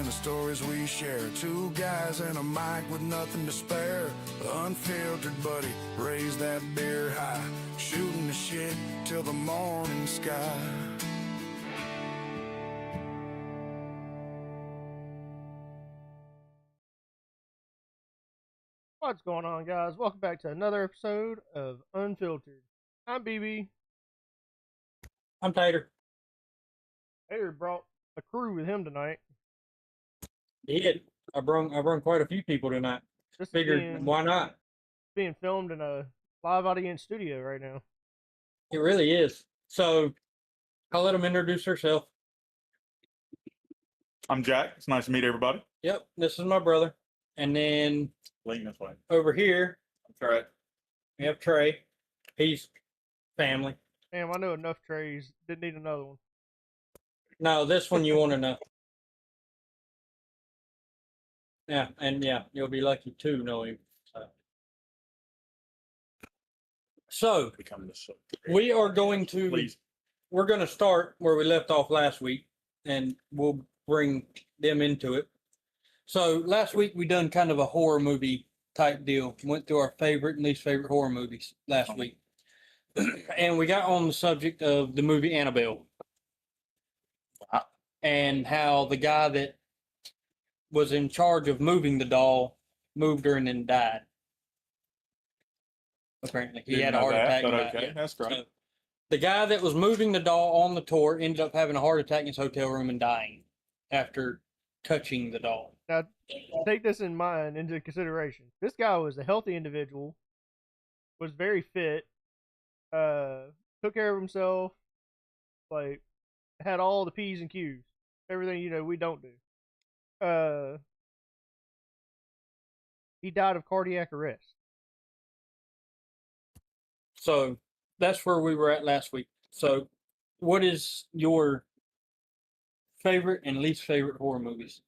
the stories we share. Two guys and a mic with nothing to spare. Unfiltered, buddy, raise that beer high. Shooting the shit till the morning sky. What's going on, guys? Welcome back to another episode of Unfiltered. I'm BB. I'm Tater. Tater brought a crew with him tonight. Did I brung quite a few people tonight. This Figured why not? Being filmed in a live audience studio right now. It really is. So I'll let them introduce herself. I'm Jack. It's nice to meet everybody. Yep, this is my brother. And then Lean this way. over here, That's right. we have Trey. He's family. Damn, I know enough trays. Didn't need another one. No, this one you want to know. Yeah, and yeah, you'll be lucky to know him. So Become this. we are going to Please. we're going to start where we left off last week, and we'll bring them into it. So last week we done kind of a horror movie type deal. Went through our favorite and least favorite horror movies last week. And we got on the subject of the movie Annabelle. And how the guy that was in charge of moving the doll moved her and then died. Apparently. He had a heart attack. But and died. okay, Yeah. that's great. So, the guy that was moving the doll on the tour ended up having a heart attack in his hotel room and dying after touching the doll. Now, take this in mind into consideration. This guy was a healthy individual, was very fit, took care of himself, like had all the P's and Q's, everything we don't do. He died of cardiac arrest. So that's where we were at last week. So what is your favorite and least favorite horror movies?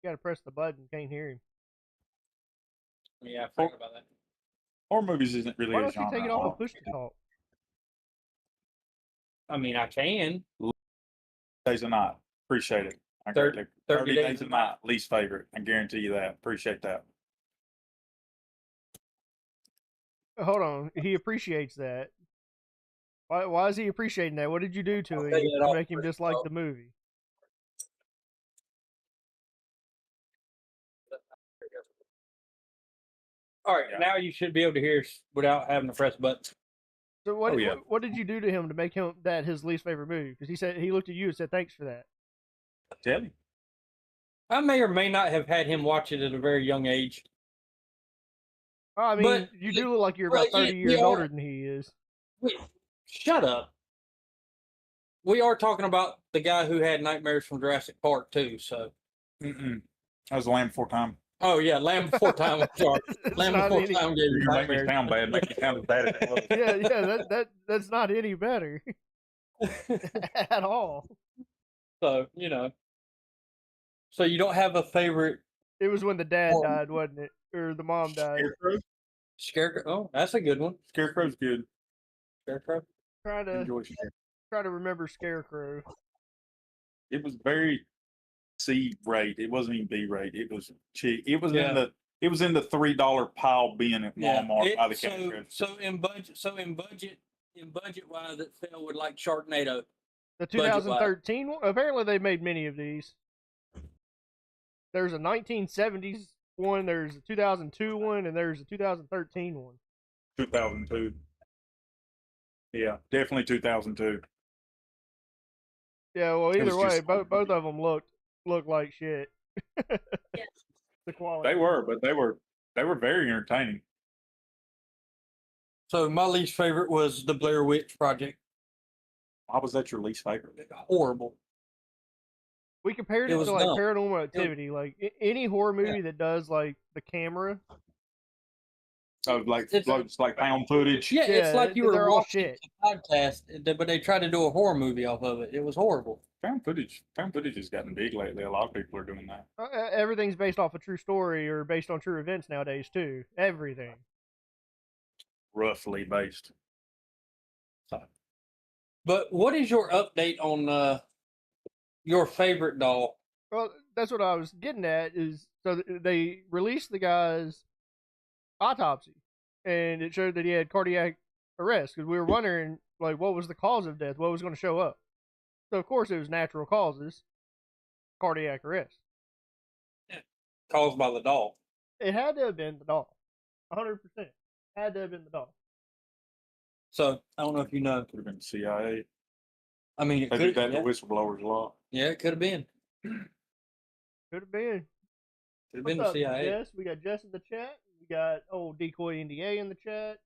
You got to press the button. Can't hear him. Yeah, I forgot about that. Horror movies isn't really Why a don't you genre. take it off and push to talk? I mean, I can. Days of Night. Appreciate it. I 30 greatly- 30 Days of Night. Least favorite. I guarantee you that. Appreciate that. Hold on. He appreciates that. Why is he appreciating that? What did you do to I'll him take it to off make him first. dislike the movie? All right, Yeah. now you should be able to hear us without having to press buttons. So what? Oh, yeah. What did you do to him to make him that his least favorite movie? Because he said he looked at you and said thanks for that. Tell you. I may or may not have had him watch it at a very young age. I mean, But- you do look like you're about well, 30 years yeah. older than he is. Wait, shut up. We are talking about the guy who had nightmares from Jurassic Park too. So, Mm-mm. That was the Land Before Time. oh yeah, Land Before Time. I'm sorry, It's Land not Before any- Time gave me You're making me nightmares. sound bad. Make me sound as bad as it was. Yeah, that's not any better at all. So so you don't have a favorite It was when the dad Well- died, wasn't it? Or the mom died. Scarecrow? scarecrow? Oh, that's a good one. Scarecrow's good. Scarecrow. Try to Enjoy Scarecrow. remember Scarecrow. It was very C rate. It wasn't even B rate. It was cheap. It was Yeah. in the $3 pile bin at Yeah. Walmart by the cash So register. in budget wise, it fell with like Sharknado. The Budget-wise. 2013 one. Apparently, they made many of these. There's a 1970s one. There's a 2002 one, and there's a 2013 one. 2002. Yeah, definitely 2002. Yeah, well, It either was way, just- both of them looked like shit. The quality. They were, but they were very entertaining. So my least favorite was the Blair Witch Project. Why was that your least favorite? Horrible. We compared It it was to like dumb. Paranormal Activity, like any horror movie that does like the camera. Oh, like It's- it's like found footage. Yeah, it's like you they're were all watching shit. a podcast, but they tried to do a horror movie off of it. It was horrible. Found footage has gotten big lately. A lot of people are doing that. Everything's based off a true story or based on true events nowadays too. Everything. Roughly based. But what is your update on your favorite doll? Well, that's what I was getting at. Is so they released the guy's autopsy, and it showed that he had cardiac arrest because we were wondering like what was the cause of death, what was going to show up. So of course it was natural causes, cardiac arrest. Caused by the doll. It had to have been the doll, 100%. Had to have been the doll. So I don't know if you know. Could have been CIA. I mean, it They do could. that Yeah, to whistleblowers a lot. yeah, it could have been. Could have been. Could have What's been the up, CIA. Jess? We got Jess in the chat. We got old Decoy NDA in the chat.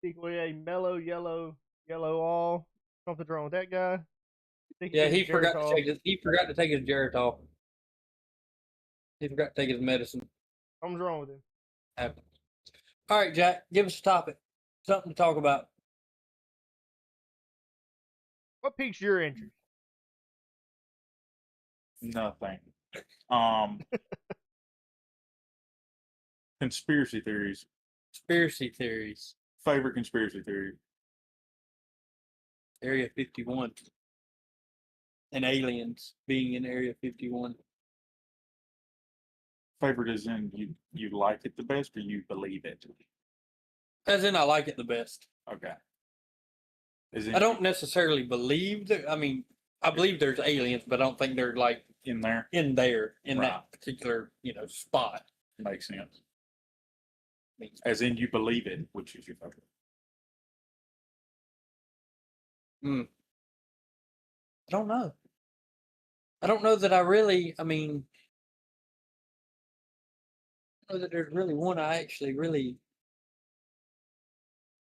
Decoy A mellow, yellow all. Something's wrong with that guy. Yeah, he forgot to take his. He forgot to take his Geritol. He forgot to take his medicine. Something's wrong with him. Happens. All right, Jack, give us a topic. Something to talk about. What piques your interest? Nothing. Conspiracy theories. Conspiracy theories. Favorite conspiracy theory. Area 51. And aliens being in Area 51. Favorite is in you like it the best or you believe it. As in, I like it the best. Okay. Is in I don't necessarily believe that. I mean, I believe there's aliens, but I don't think they're like in there. in there in Right. that particular spot. Makes sense. As in you believe it, which is your favorite. I don't know. I don't know that I really. I mean, I don't know that there's really one I actually really.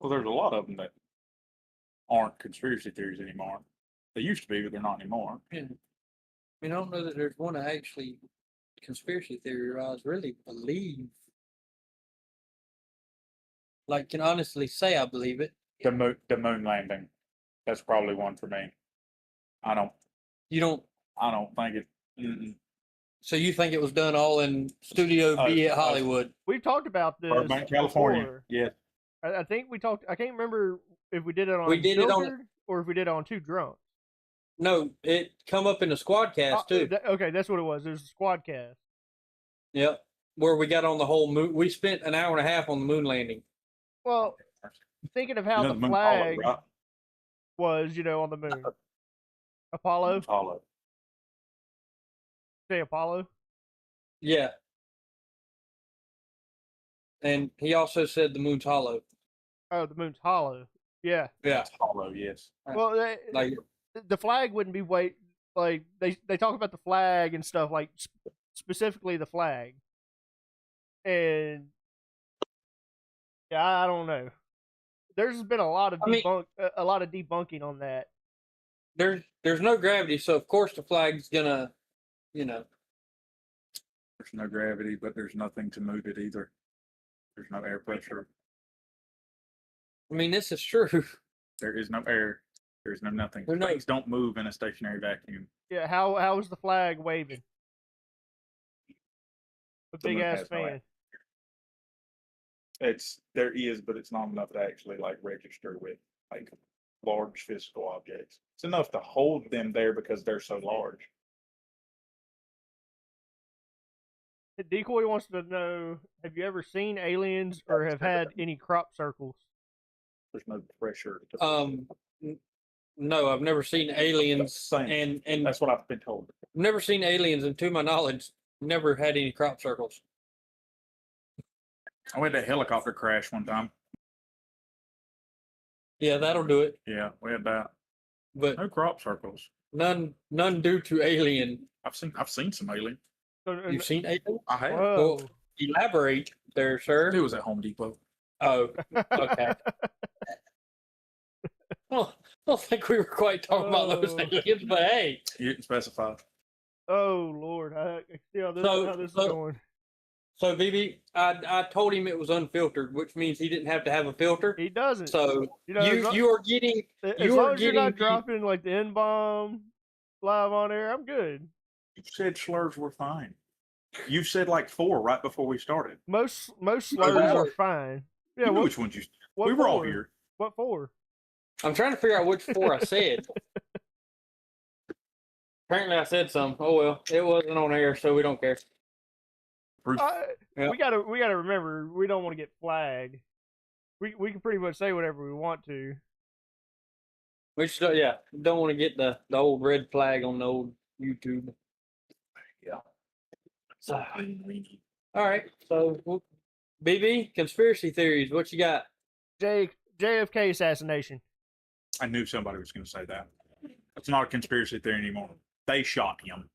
Well, there's a lot of them that aren't conspiracy theories anymore. They used to be, but they're not anymore. Yeah. I mean, I don't know that there's one I actually conspiracy theory-wise really believe. Like, can honestly say I believe it. The moon landing. That's probably one for me. You don't. I don't think it. Mm-mm. So you think it was done all in Studio B at Hollywood? We've talked about this Burbank, California. before. Yeah. I think we talked. I can't remember if we did it on We did it on- Unfiltered or if we did it on Too Drunk. No, it come up in the Squadcast too. Okay, that's what it was. It was a Squadcast. Yep, where we got on the whole moon. We spent an hour and a half on the moon landing. Well, thinking of how You know the moon flag Apollo, right? was, on the moon. Apollo? Apollo. Say Apollo? Yeah. And he also said the moon's hollow. Oh, the moon's hollow. Yeah. Yeah. It's hollow, yes. Well, Like, the flag wouldn't be like they talk about the flag and stuff, like specifically the flag. And yeah, I don't know. There's been a lot of debunking on that. there's no gravity, so of course the flag's gonna, There's no gravity, but there's nothing to move it either. There's no air pressure. I mean, this is true. There is no air. There's no nothing. There's no- Things don't move in a stationary vacuum. Yeah, how is the flag waving? A The big moon ass has no fan. air. There is, but it's not enough to actually register with large physical objects. It's enough to hold them there because they're so large. Decoy wants to know: have you ever seen aliens or have had any crop circles? There's no pressure. No, I've never seen aliens, Same. and That's what I've been told. never seen aliens, and to my knowledge, never had any crop circles. I had a helicopter crash one time. Yeah, that'll do it. Yeah, we had that. But No crop circles. none due to alien. I've seen some alien. You've seen aliens? I have. Whoa. Well, elaborate there, sir. It was at Home Depot. Oh, okay. Well, I don't think we were quite talking about those Oh. aliens, but hey. You didn't specify. Oh Lord, I see how this, So- how this is so- going. So, BB, I told him it was unfiltered, which means he didn't have to have a filter. He doesn't. So as you are getting long as you're not the- dropping like the N-bomb live on air, I'm good. You said slurs were fine. You said like 4 right before we started. Most slurs Oh, are fine. Yeah, You knew what, which ones you. what We were all for? here. What for? I'm trying to figure out which four I said. Apparently, I said some. Oh well, it wasn't on air, so we don't care. Yep. We gotta remember we don't want to get flagged. We can pretty much say whatever we want to. We should, yeah, don't want to get the old red flag on the old YouTube. Yeah. So, all right, so BB, conspiracy theories. What you got? JFK assassination. I knew somebody was going to say that. It's not a conspiracy theory anymore. They shot him.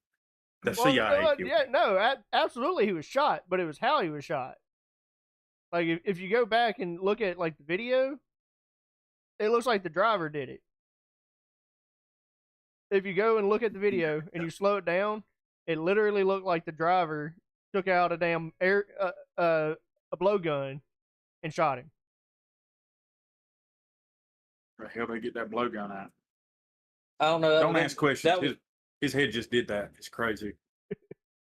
The CIA. Yeah, no, absolutely he was shot, but it was how he was shot. Like if you go back and look at like the video, it looks like the driver did it. If you go and look at the video and you slow it down, it literally looked like the driver took out a damn a blowgun and shot him. Where the hell they get that blowgun out? I don't know. Don't ask questions. His head just did that. It's crazy.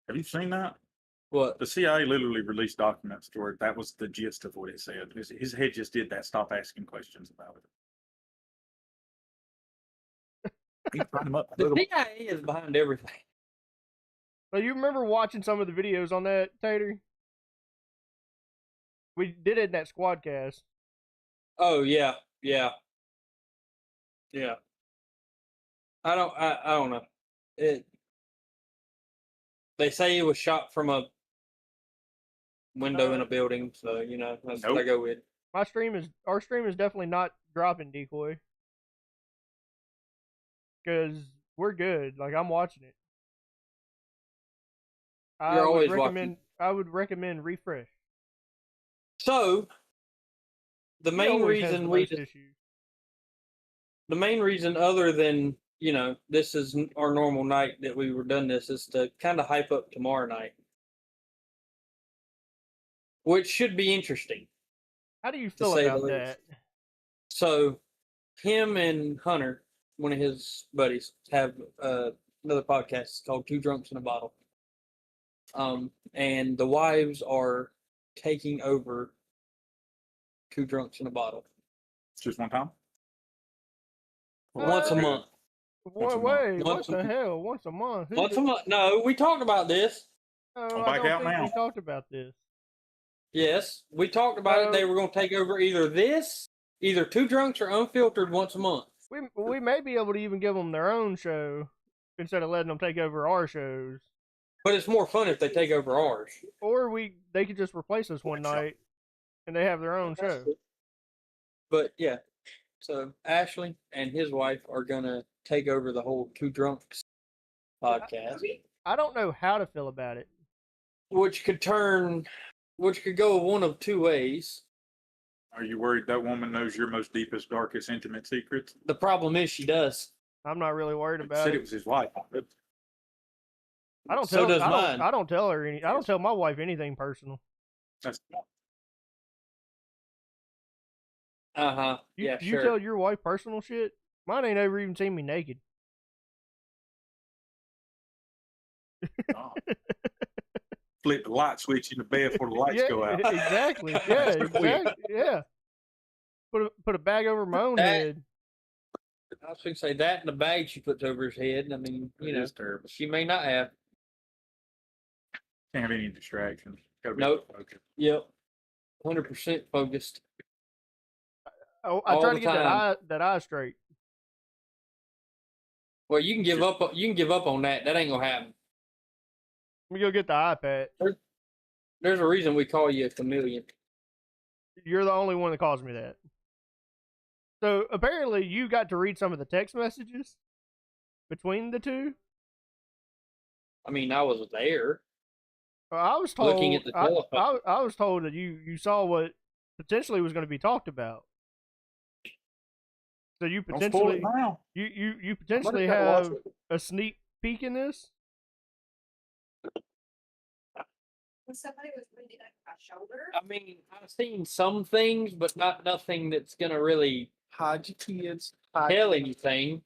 Have you seen that? What? The CIA literally released documents to where that was the gist of what it said. His head just did that. Stop asking questions about it. He brought him up. The CIA is behind everything. So you remember watching some of the videos on that, Tater? We did it in that squadcast. Oh yeah. I don't know. They say it was shot from a window in a building, so that's what I go with. Our stream is definitely not dropping decoy. Because we're good. Like I'm watching it. You're always watching. I would recommend refresh. So the main reason the main reason other than this is our normal night that we were done this is to kind of hype up tomorrow night, which should be interesting. How do you feel about that? So him and Hunter, one of his buddies, have another podcast called Two Drunks in a Bottle. And the wives are taking over Two Drunks in a Bottle. Just one time? Once a month. What the hell? Once a month? Once a month? No, we talked about this. I'm back out now. We talked about this. Yes, we talked about it. They were going to take over either Two Drunks or Unfiltered once a month. We may be able to even give them their own show instead of letting them take over our shows. But it's more fun if they take over ours. Or they could just replace us one night and they have their own show. But yeah, so Ashley and his wife are going to take over the whole Two Drunks podcast. I don't know how to feel about it. Which could go one of two ways. Are you worried that woman knows your most deepest, darkest, intimate secrets? The problem is she does. I'm not really worried about it. Said it was his wife. I don't tell. I don't tell her any. I don't tell my wife anything personal. That's Yeah, you tell your wife personal shit? Mine ain't ever even seen me naked. Oh. Flip the light switch in the bed before the lights go out. Exactly. Yeah, exactly. Yeah. Put a bag over my own head. I was going to say that and the bag she puts over his head. I mean, terrible. She may not have. Can't have any distractions. Gotta be focused. Yep. 100% focused. I try to get that eye straight. Well, you can give up. You can give up on that. That ain't gonna happen. Let me go get the eye patch. There's a reason we call you a chameleon. You're the only one that calls me that. So apparently, you got to read some of the text messages between the two. I mean, I was there. I was told. Looking at the telephone. I was told that you saw what potentially was going to be talked about. So you potentially you potentially have a sneak peek in this. Somebody was reading my shoulder. I mean, I've seen some things, but nothing that's gonna really hide your kids. tell anything.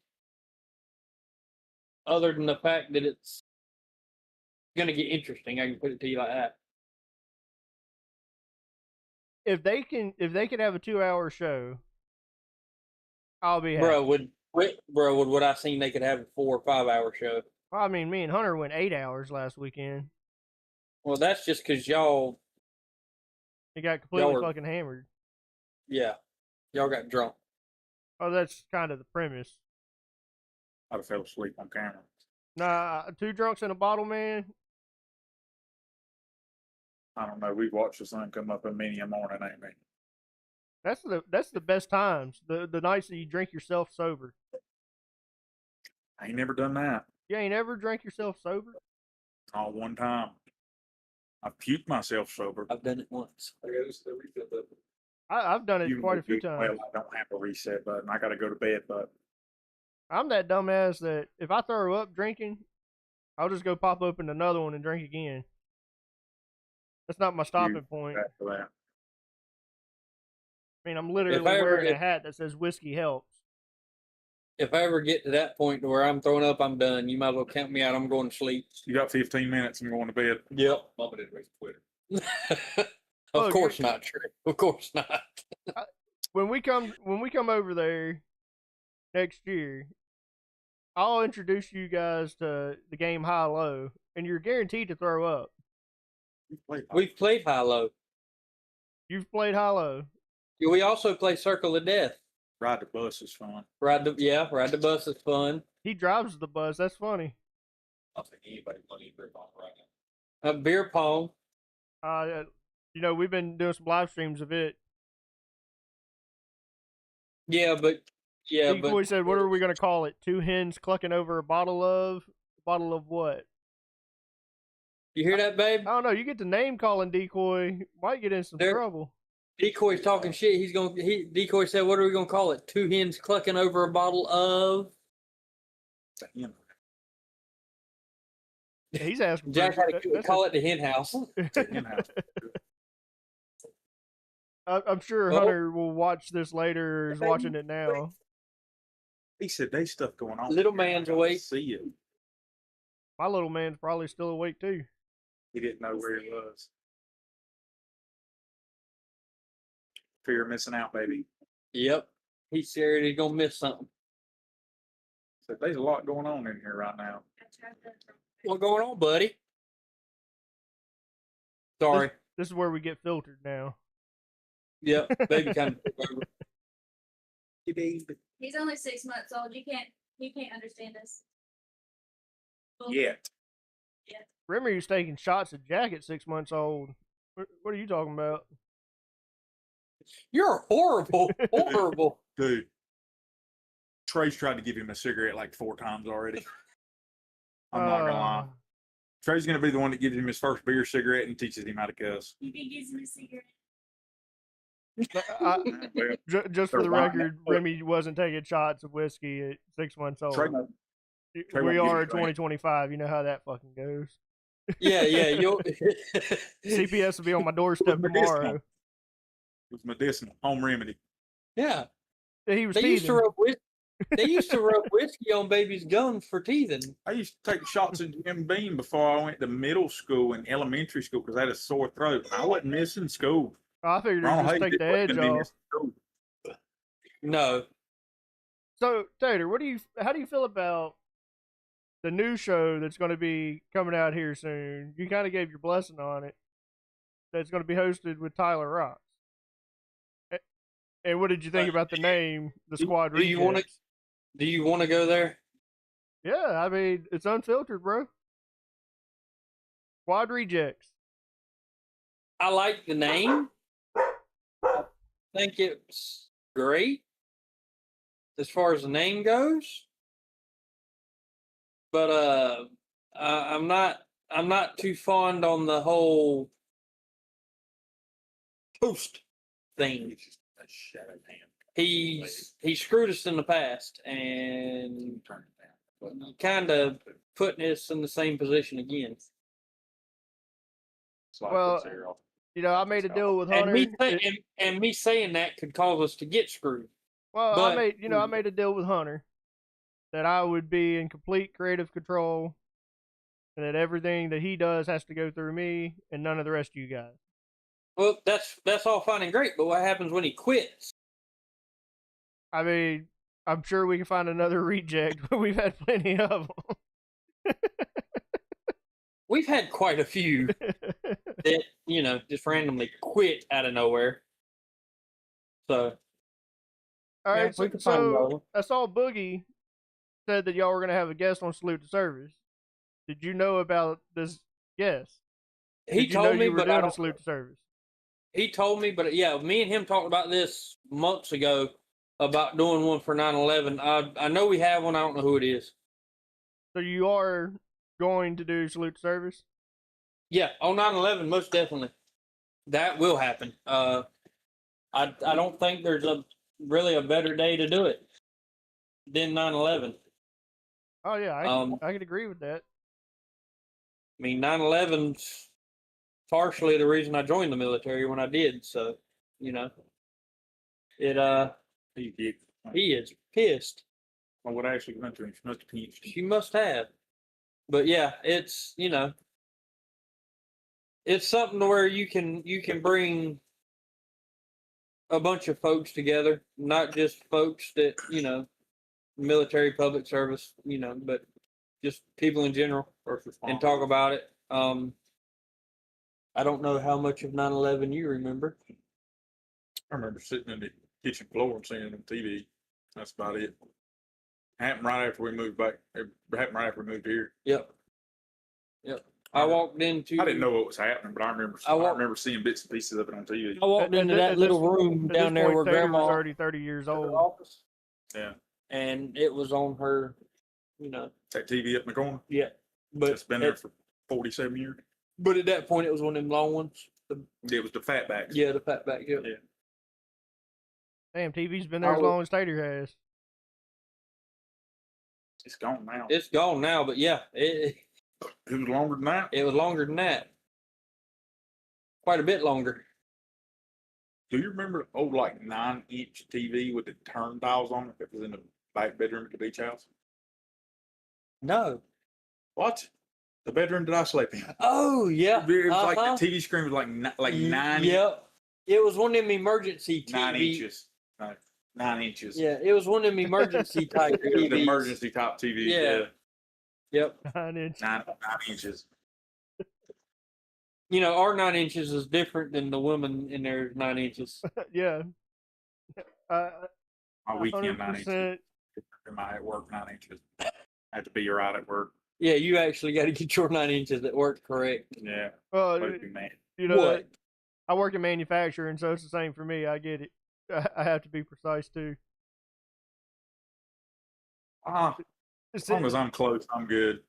Other than the fact that it's gonna get interesting, I can put it to you like that. If they could have a 2-hour show I'll be happy. Bro, would what I seen they could have a 4 or 5 hour show. Well, I mean, me and Hunter went 8 hours last weekend. Well, that's just because y'all, He got completely Y'all were- fucking hammered. yeah, y'all got drunk. Oh, that's kind of the premise. I'd have fell asleep on camera. Nah, 2 drunks in a bottle, man. I don't know. We've watched the sun come up in many a morning, ain't we? That's the best times. The nights that you drink yourself sober. I ain't never done that. You ain't ever drank yourself sober? Not one time. I puked myself sober. I've done it once. I've done it You quite a few would do times. well, I don't have a reset button. I got to go to bed, but I'm that dumbass that if I throw up drinking, I'll just go pop open another one and drink again. That's not my stopping point. after that. I mean, I'm literally I ever wearing a get- hat that says whiskey helps. If I ever get to that point to where I'm throwing up, I'm done. You might as well count me out. I'm going to sleep. You got 15 minutes. I'm going to bed. Yep. Mama didn't raise Twitter. Of Look, course not, Trey. Of course not. When we come over there next year, I'll introduce you guys to the game High Low, and you're guaranteed to throw up. We've played high low. You've played High Low. We also play Circle of Death. Ride the bus is fun. Ride the bus is fun. He drives the bus. That's funny. I'll take anybody money for on right now. Beer pong. We've been doing some live streams of it. Decoy said, "What are we gonna call it? 2 hens clucking over a bottle of what?" You hear that, babe? I don't know. You get the name calling Decoy, might get in some trouble. Decoy's talking shit. Decoy said, "What are we gonna call it? 2 hens clucking over a bottle of." Yeah, he's asking. Jack had to call it the hen house. I'm sure Well, Hunter will watch this later. Or is watching it now. He said, "There's stuff going on." Little man's awake. See it. My little man's probably still awake too. He didn't know where he was. Fear of missing out, baby. Yep. He's scared he's gonna miss something. So there's a lot going on in here right now. What's going on, buddy? Sorry. This is where we get filtered now. Yep. Baby kind of took over. He's only 6 months old. You can't understand us. Yet. Remember, you was taking shots at Jack at 6 months old. What are you talking about? You're horrible. Horrible. Dude. Trey's tried to give him a cigarette like 4 times already. I'm not gonna lie. Trey's gonna be the one that gives him his first beer cigarette and teaches him how to cuss. You can give him a cigarette. Well, Just for the They're lying. record, Remy wasn't taking shots of whiskey at 6 months old. Trey, Trey We won't are give in it to 2025. You know how that fucking goes. Yeah. You'll CPS will be on my doorstep tomorrow. it was medicinal, home remedy. Yeah. He was They used to teething. rub whiskey. They used to rub whiskey on babies' gums for teething. I used to take shots of Jim Beam before I went to middle school and elementary school because I had a sore throat. I wasn't missing school. I figured I he'd don't just hate take it, the but edge it'd be off. missing school. No. So, Tater, how do you feel about the new show that's going to be coming out here soon? You kind of gave your blessing on it. That's going to be hosted with Tyler Rocks. And what did you think about the name, the Squad Do you want to? Rejects? Do you want to go there? Yeah, I mean, it's unfiltered, bro. Squad Rejects. I like the name. I think it's great as far as the name goes. But I'm not too fond on the whole host thing. He screwed us in the past, and kind of putting us in the same position again. Well, I made a deal with Hunter. And me saying that could cause us to get screwed. Well, but- I made a deal with Hunter that I would be in complete creative control, and that everything that he does has to go through me and none of the rest of you guys. Well, that's all fine and great, but what happens when he quits? I mean, I'm sure we can find another reject, but we've had plenty of We've had quite a few them. that, you know, just randomly quit out of nowhere. So, All yeah, right, we can find another one. I saw Boogie said that y'all were gonna have a guest on Salute to Service. Did you know about this guest? He Did you know told me, you were but I doing a don't. Salute to Service? He told me, but yeah, me and him talked about this months ago about doing one for 9/11. I know we have one. I don't know who it is. So you are going to do Salute to Service? Yeah, on 9/11, most definitely. That will happen. I don't think there's really a better day to do it than 9/11. Oh yeah, I could agree with that. I mean, 9/11's partially the reason I joined the military when I did. So, you know, He did. he is pissed. Well, what actually went to him? She must have pinched him. She must have. But yeah, it's, you know, it's something to where you can bring a bunch of folks together, not just folks that, you know, military, public service, you know, but just people in general, and talk about it. I don't know how much of 9/11 you remember. I remember sitting in the kitchen floor and seeing it on TV. That's about it. Happened right after we moved back. It happened right after we moved here. Yep. I walked into. I didn't know what was happening, but I remember seeing bits and pieces of it on TV. I walked into that little room At down this there point, where Tater was Grandma already 30 years had her old. office, Yeah, and it was on her, you know. that TV up in the corner. Yeah, but It's been there for 47 years. But at that point, it was one of them long ones. It was the fatbacks. Yeah, the fatback. Yeah. Yeah. Damn, TV's been there as long as Tater has. It's gone now. It's gone now, but yeah, it was longer than that. was longer than that. Quite a bit longer. Do you remember the old like 9-inch TV with the turntiles on it that was in the back bedroom at the beach house? No. What? The bedroom that I slept in. Oh yeah. It was like the TV screen was like 9. Yep. It was one of them emergency TV. 9 inches. 9 inches. Yeah, it was one of them emergency type It was TVs. the emergency top TV. Yeah. Yep. 9 inch. 9 inches. You know, our 9 inches is different than the woman in their 9 inches. Yeah. My weekend 9 inches. 100%. My at work 9 inches. I had to be right at work. Yeah, you actually got to get your 9 inches at work correct. Yeah. Well, What you mad? you know, What? I work in manufacturing, so it's the same for me. I get it. I have to be precise too. As long as I'm close, I'm good.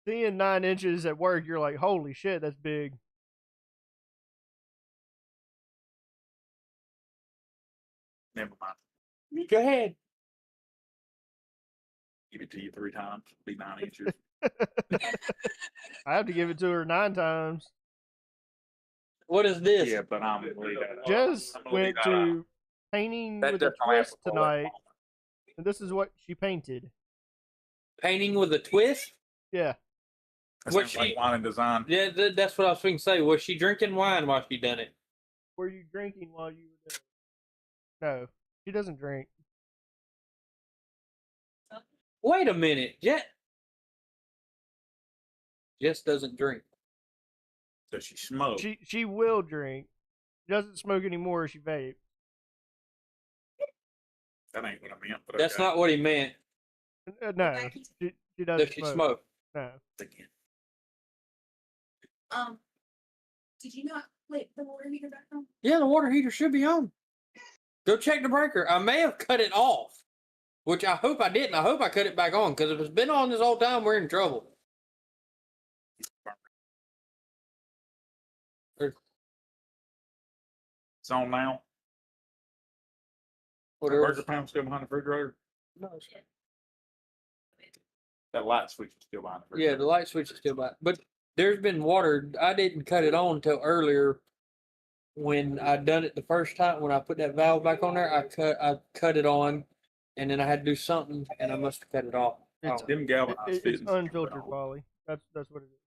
Seeing 9 inches at work, you're like, holy shit, that's big. Never mind. Go ahead. Give it to you 3 times. Be 9 inches. I have to give it to her 9 times. What is this? Yeah, but I'm gonna leave that. Jess I'm gonna leave went that to painting That with a doesn't have twist to fall that tonight, and this is what she painted. Painting with a twist? Yeah. That What sounds like she- wine and design. Yeah, that's what I was thinking to say. Was she drinking wine while she done it? Were you drinking while you were doing it? No, she doesn't drink. Wait a minute. Jess doesn't drink. Does she smoke? She will drink. She doesn't smoke anymore. She vapes. That ain't what I meant. But That's okay. not what he meant. No, she doesn't Does she smoke. smoke? No. Did you not flip the water heater back on? Yeah, the water heater should be on. Go check the breaker. I may have cut it off, which I hope I didn't. I hope I cut it back on, because if it's been on this whole time, we're in trouble. It's on now. The Whatever. burger pound still behind the refrigerator. No, That light switch is still behind the yeah, refrigerator. the light switch is still back. But there's been water. I didn't cut it on until earlier when I done it the first time. When I put that valve back on there, I cut it on, and then I had to do something, and I must have cut it off. It's, Oh. Them galvanized it's fittings you put unfiltered, on. Wally. That's what it is.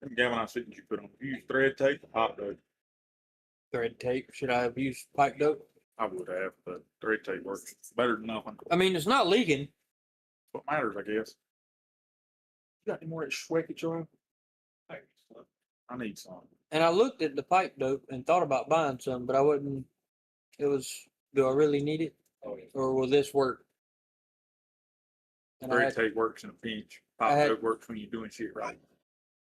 Them galvanized fittings you put on. You use thread tape or hot dope. Thread tape. Should I have used pipe dope? I would have, but thread tape works better than nothing. I mean, it's not leaking. What matters, I guess. You got any more of that Schweckett, Joel? I need some. And I looked at the pipe dope and thought about buying some, but I wouldn't. It was, do I really need it? Oh, yeah. Or will this work? And Thread tape works in a pinch. Pipe dope works when you're doing shit right.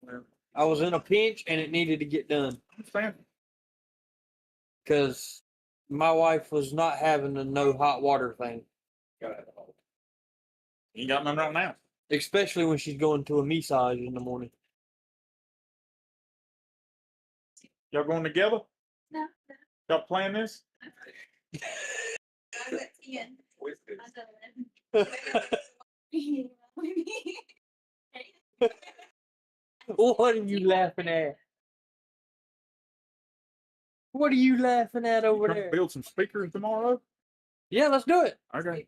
Well, I was in a pinch and it needed to get done I understand. because my wife was not having the no hot water thing, Gotta have a hole. You ain't got none right now. especially when she's going to a massage in the morning. Y'all going together? No, Y'all playing this? no. I was at Ian. With this. I don't know. What are you laughing at? What are you laughing at over Trying to there? build some speakers tomorrow? Yeah, let's do it. Okay.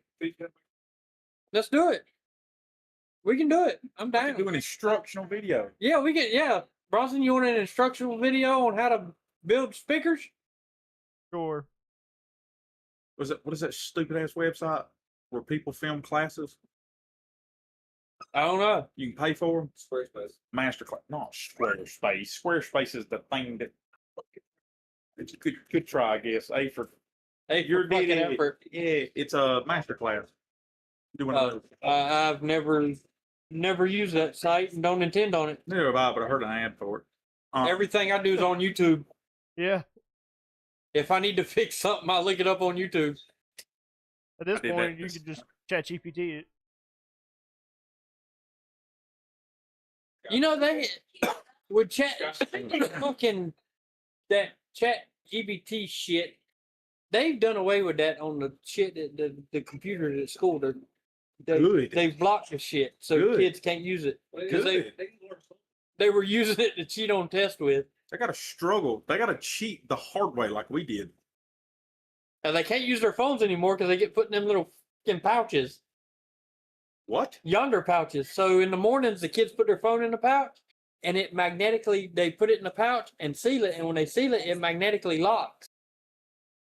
Let's do it. We can do it. I'm down. Do an instructional video. Yeah, we can. Yeah, Bronson, you want an instructional video on how to build speakers? Sure. What is that stupid ass website where people film classes? I don't know. You can pay for them. Squarespace. Masterclass, not Squarespace. Squarespace is the thing that it's good try, I guess. A for Hey, your for fucking did effort. Yeah, it's a masterclass. Doing it. I've never used that site and don't intend on it. Neither have I, but I heard an ad for it. Everything I do is on YouTube. Yeah. If I need to fix something, I look it up on YouTube. At this I did point, that you this could just chat GPT it. You know, they would fucking that chat GBT shit. They've done away with that on the shit that the computers at school. Good. They've blocked the shit so Good. kids can't use it because Good. they were using it to cheat on tests with. They got to struggle. They got to cheat the hard way like we did. And they can't use their phones anymore because they get put in them little fucking pouches, What? yonder pouches. So in the mornings, the kids put their phone in the pouch, and it magnetically they put it in the pouch and seal it. And when they seal it, it magnetically locks.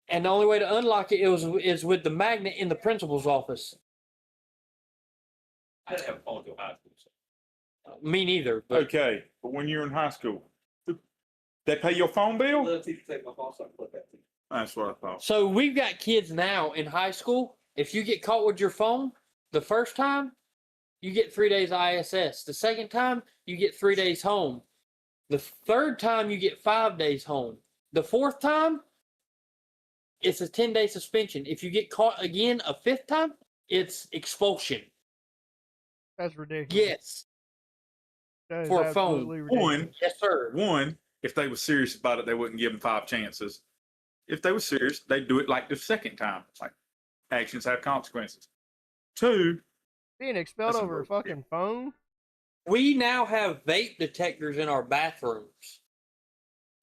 And the only way to unlock it is with the magnet in the principal's office. I didn't have a phone until high school. So. Me neither. But Okay, but when you're in high school, they pay your phone bill? Let the teacher take my phone so I can flip that to you. That's what I thought. so we've got kids now in high school. If you get caught with your phone the first time, you get 3 days ISS. The second time, you get 3 days home. The third time, you get 5 days home. The fourth time, it's a 10-day suspension. If you get caught again a fifth time, it's expulsion. That's ridiculous. Yes. That is for a phone. absolutely ridiculous. One, Yes, sir. One, if they were serious about it, they wouldn't give them 5 chances. If they were serious, they'd do it like the second time. Like, actions have consequences. 2, Being expelled That's over a important. fucking phone? We now have vape detectors in our bathrooms.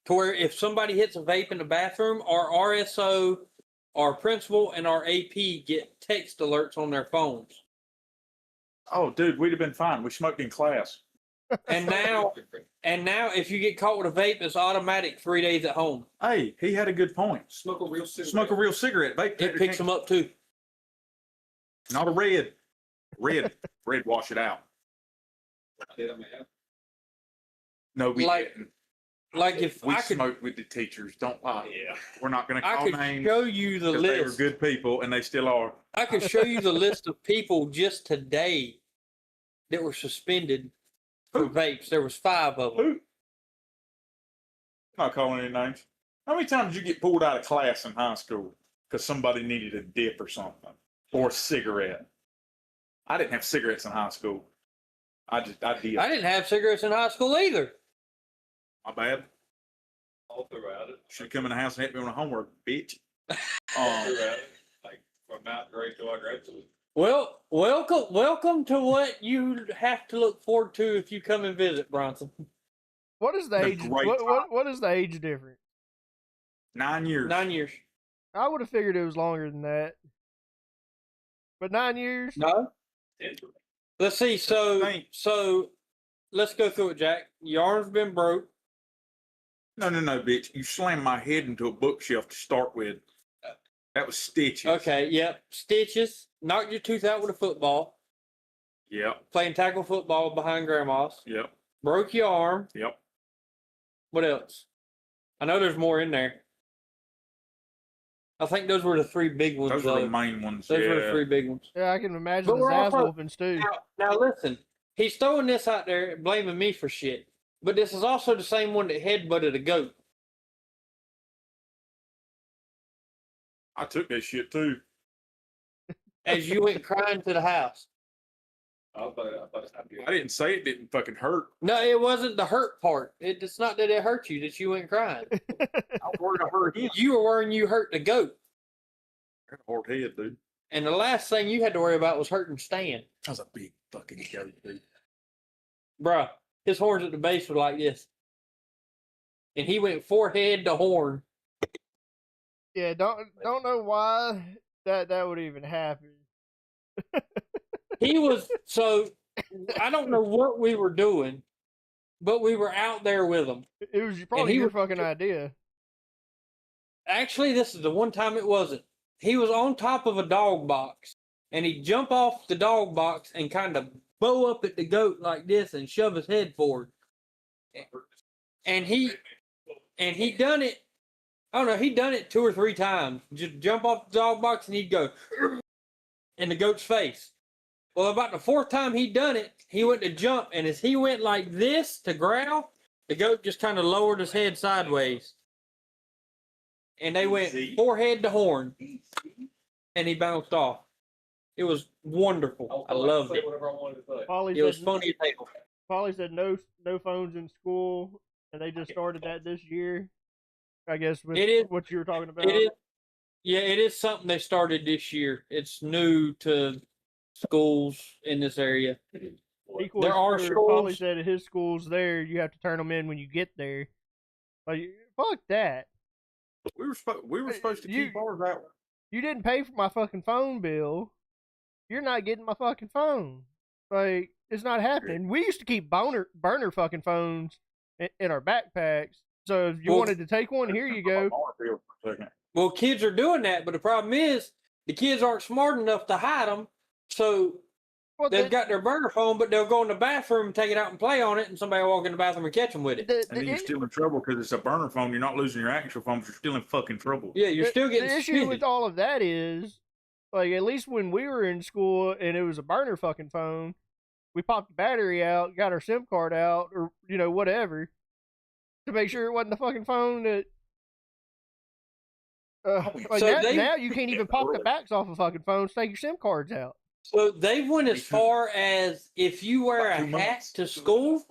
To where if somebody hits a vape in the bathroom, our RSO, our principal, and our AP get text alerts on their phones. oh, dude, we'd have been fine. We smoked in class. And now, if you get caught with a vape, it's automatic 3 days at home. Hey, he had a good point. Smoke a real cigarette. Smoke a real cigarette. Vape It picks them up too. Not a red. Red. Red, wash it out. Did I, man? No, we Like- didn't. Like if We I could, smoked with the teachers. Don't lie. Yeah. We're not going to I call could names. show you the 'cause they were list. good people, and they still are. I could show you the list of people just today that were suspended for vapes. There was 5 of them. Who? Not calling any names. How many times did you get pulled out of class in high school because somebody needed a dip or something, or a cigarette? I didn't have cigarettes in high school. I did. I didn't have cigarettes in high school either. My bad. All throughout it. Should have come in the house and helped me on the homework, bitch. All throughout it. Like from ninth grade till I graduated. Well, welcome to what you have to look forward to if you come and visit, Bronson. What is the The age? great What is the age difference? 9 years. 9 years. I would have figured it was longer than that. But 9 years? No. 10. Let's see. Thanks. So let's go through it, Jack. Your arm's been broke. No, bitch. You slammed my head into a bookshelf to start with. That was Stitches. Okay, yep. Stitches, knocked your tooth out with a football, Yep. playing tackle football behind grandma's, Yep. broke your arm. Yep. What else? I know there's more in there. I think those were the three big ones. Those were the main ones. Those were the yeah. three big ones. Yeah, I can imagine But his we're ass also- whoopings too. Now listen, he's throwing this out there blaming me for shit. But this is also the same one that headbutted a goat. I took that shit too. As you went crying to the house. I thought it's not good. I didn't say it didn't fucking hurt. No, it wasn't the hurt part. It's not that it hurt you that you went crying. I was worried I hurt him. You were worrying you hurt the goat. I got a hard head, dude. And the last thing you had to worry about was hurting Stan. That was a big fucking goat, dude. Bruh, his horns at the base were like this. And he went forehead to horn. Yeah, don't know why that would even happen. He was, so, I don't know what we were doing, but we were out there with him. It was probably he your was- fucking idea. Actually, this is the one time it wasn't. He was on top of a dog box, and he'd jump off the dog box and kind of bow up at the goat like this and shove his head forward. And he done it. I don't know. He'd done it 2 or 3 times. Just jump off the dog box and he'd go in the goat's face. Well, about the 4th time he'd done it, he went to jump, and as he went like this to growl, the goat just kind of lowered his head sideways. And they went forehead to horn, and he bounced off. It was wonderful. I loved it. Whatever I wanted to say. Polly It was said, funny as hell. Polly said no phones in school, and they just started that this year. I guess with It is- what you were talking about. It is, yeah, it is something they started this year. It's new to schools in this area. Equally There are sure, Polly schools- said at his school's there, you have to turn them in when you get there. Like, fuck that. We were supposed to You- keep ours out. You didn't pay for my fucking phone bill. You're not getting my fucking phone. Like, it's not happening. We used to keep burner fucking phones in our backpacks. So if you Well- wanted to take one, here you go. Well, kids are doing that, but the problem is the kids aren't smart enough to hide them. So Well, they've got their burner phone, but they'll go in the bathroom and take it out and play on it, and somebody will walk in the bathroom and catch them with it. And then you're still in trouble because it's a burner phone. You're not losing your actual phone, but you're still in fucking trouble. Yeah, you're still getting the issue suspended. with all of that is, like, at least when we were in school and it was a burner fucking phone, we popped the battery out, got our SIM card out, or whatever, to make sure it wasn't the fucking phone that. Like So now you can't even pop the backs off of fucking phones. Take your SIM cards out. So they went as far as if you wear a About 2 hat months. to school.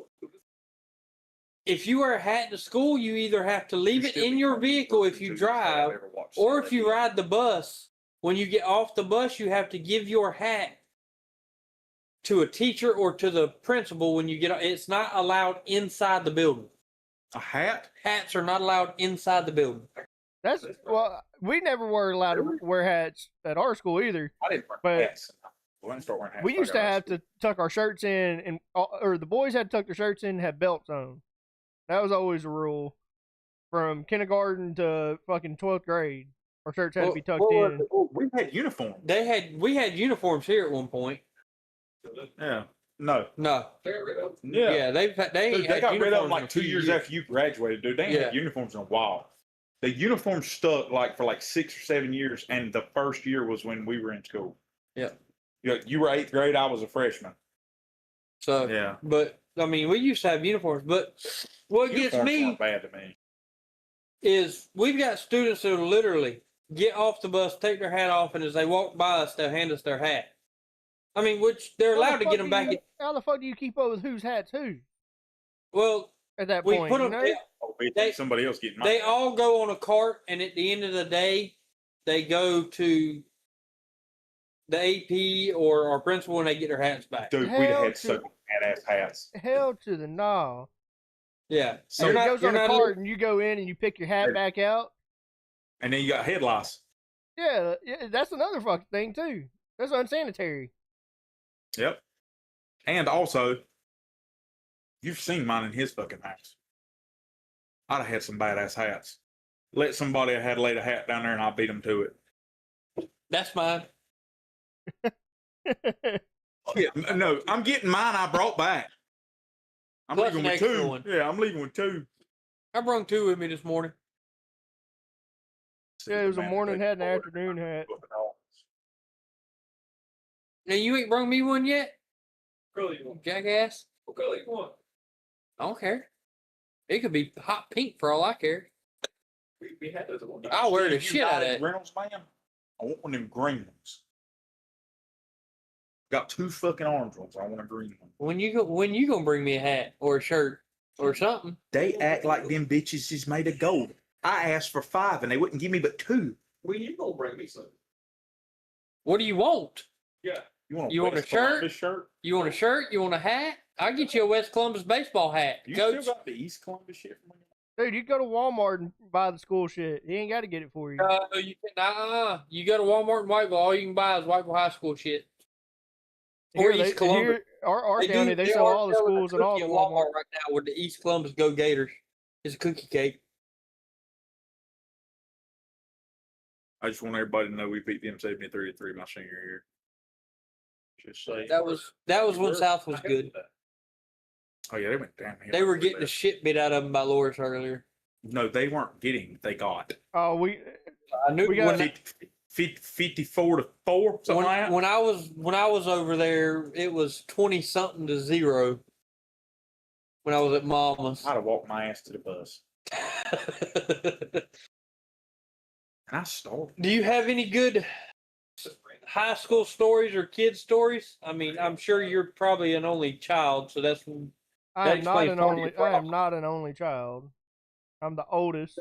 If you wear a hat to school, you either have to leave it in your vehicle if you drive, or if you ride the bus. When you get off the bus, you have to give your hat to a teacher or to the principal when you get off. It's not allowed inside the building. A hat? Hats are not allowed inside the building. That's well, we never were allowed to wear hats at our school either. I didn't wear But- hats. Well, I didn't start wearing hats. We used to have to tuck our shirts in, and or the boys had to tuck their shirts in and have belts on. That was always a rule. From kindergarten to fucking 12th grade, our shirts had to be tucked in. We had uniforms. We had uniforms here at one point. Yeah. No. No. Yeah. Yeah, they Dude, ain't they had got rid of them uniforms in like a 2 few years after you graduated, dude. They ain't had Yeah. uniforms in a while. The uniform stuck like for like 6 or 7 years, and the first year was when we were in school. Yeah. You were 8th grade. I was a freshman. So, Yeah. but I mean, we used to have uniforms. But what gets Uniforms me weren't bad to me. is we've got students that will literally get off the bus, take their hat off, and as they walk by us, they'll hand us their hat. I mean, which they're allowed to get them back. How the fuck do you keep up with whose hat's who Well, at that we point? put you them. know? Oh, we They- think somebody else getting They mine. all go on a cart, and at the end of the day, they go to the AP or our principal, and they get their hats back. Dude, we'd Hell have had to- such badass hats. Hell to the no. Yeah, So It You're not- goes you're on a not cart, and you go in and you pick your hat Hey. back out. And then you got headlights. Yeah, that's another fucking thing too. That's unsanitary. Yep. And also, you've seen mine in his fucking house. I'd have had some badass hats. Let somebody have had laid a hat down there and I beat them to it. That's mine. Yeah, no, I'm getting mine. I brought back. I'm Plus leaving an with extra two. one. Yeah, I'm leaving with two. I brought 2 with me this morning. Yeah, it was a morning hat and an afternoon hat. Now you ain't brought me one yet, Really, one. jackass. Okay, like one. I don't care. It could be hot pink for all I care. We had those at one time. I'll wear the You shit out of United it. Reynolds, man. I want one of them green ones. Got 2 fucking orange ones. I want a green one. When you gonna bring me a hat or a shirt or something? They act like them bitches is made of gold. I asked for 5 and they wouldn't give me but 2. When you gonna bring me some? What do you want? Yeah. You want You want a West Columbus shirt? shirt? You want a shirt? You want a hat? I'll get you a West Columbus baseball hat, You coach. still got the East Columbus shit from me? Dude, you go to Walmart and buy the school shit. He ain't got to get it for you. You can, you go to Walmart in Whiteville. All you can buy is Whiteville High School shit. Or Here, East Columbus. our county, they They sell are all the selling a schools and all cookie the at Walmart. right now with the East Columbus Go Gators. It's a cookie cake. I just want everybody to know we beat them 73-3 my senior year. Just say That was when South was good. Oh yeah, they went downhill. They were really getting the bad. shit beat out of them by Loris earlier. No, they weren't getting. They got Oh, I knew We got- when, 54-4, something like that. when I was over there, it was 20 something to 0. When I was at Mama's. I'd have walked my ass to the bus. And I starved. Do you have any good high school stories or kid stories? I mean, I'm sure you're probably an only child, so that's I That am not explains an part of your only. I am problem. not an only child. I'm the oldest.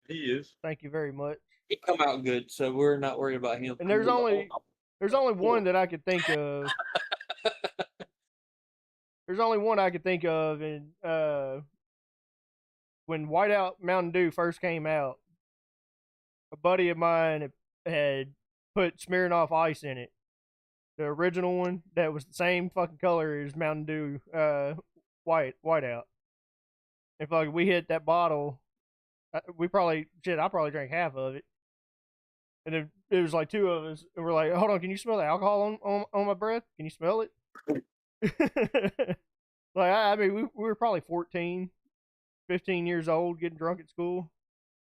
He is. Thank you very much. he come out good, so we're not worried about him. And there's only one that I could think of. There's only one I could think of, and when Whiteout Mountain Dew first came out, a buddy of mine had put Smirnoff Ice in it, the original one that was the same fucking color as Mountain Dew, Whiteout. And fucking, we hit that bottle. I probably drank half of it. And then it was like 2 of us, and we're like, hold on, can you smell the alcohol on my breath? Can you smell it? Like, I mean, we were probably 14, 15 years old, getting drunk at school.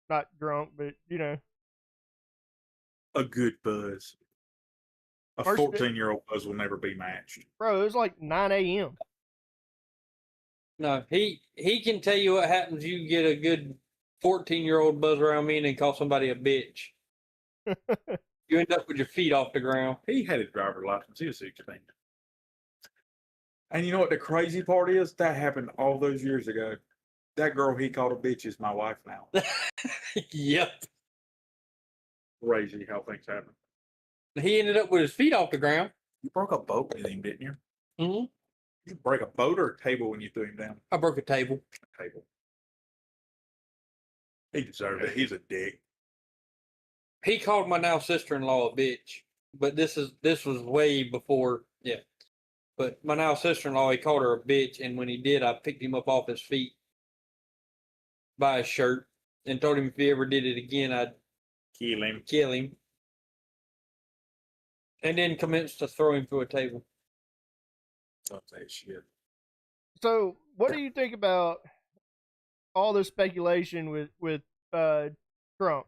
Not drunk, but, you know. A good buzz. A First- 14-year-old buzz will never be matched. Bro, it was like 9 a.m. No, he can tell you what happens. You get a good 14-year-old buzz around me and then call somebody a bitch. You end up with your feet off the ground. He had a driver's license. He was 16. And you know what the crazy part is? That happened all those years ago. That girl he called a bitch is my wife now. Yep. Crazy how things happen. He ended up with his feet off the ground. You broke a boat with him, didn't you? Mm-hmm. You break a boat or a table when you threw him down? I broke a table. A table. He deserved it. He's a dick. He called my now sister-in-law a bitch, but this was way before. Yeah. But my now sister-in-law, he called her a bitch, and when he did, I picked him up off his feet by his shirt and told him if he ever did it again, I'd Kill him. kill him. And then commenced to throw him through a table. Don't say shit. So, what do you think about all this speculation with Trump?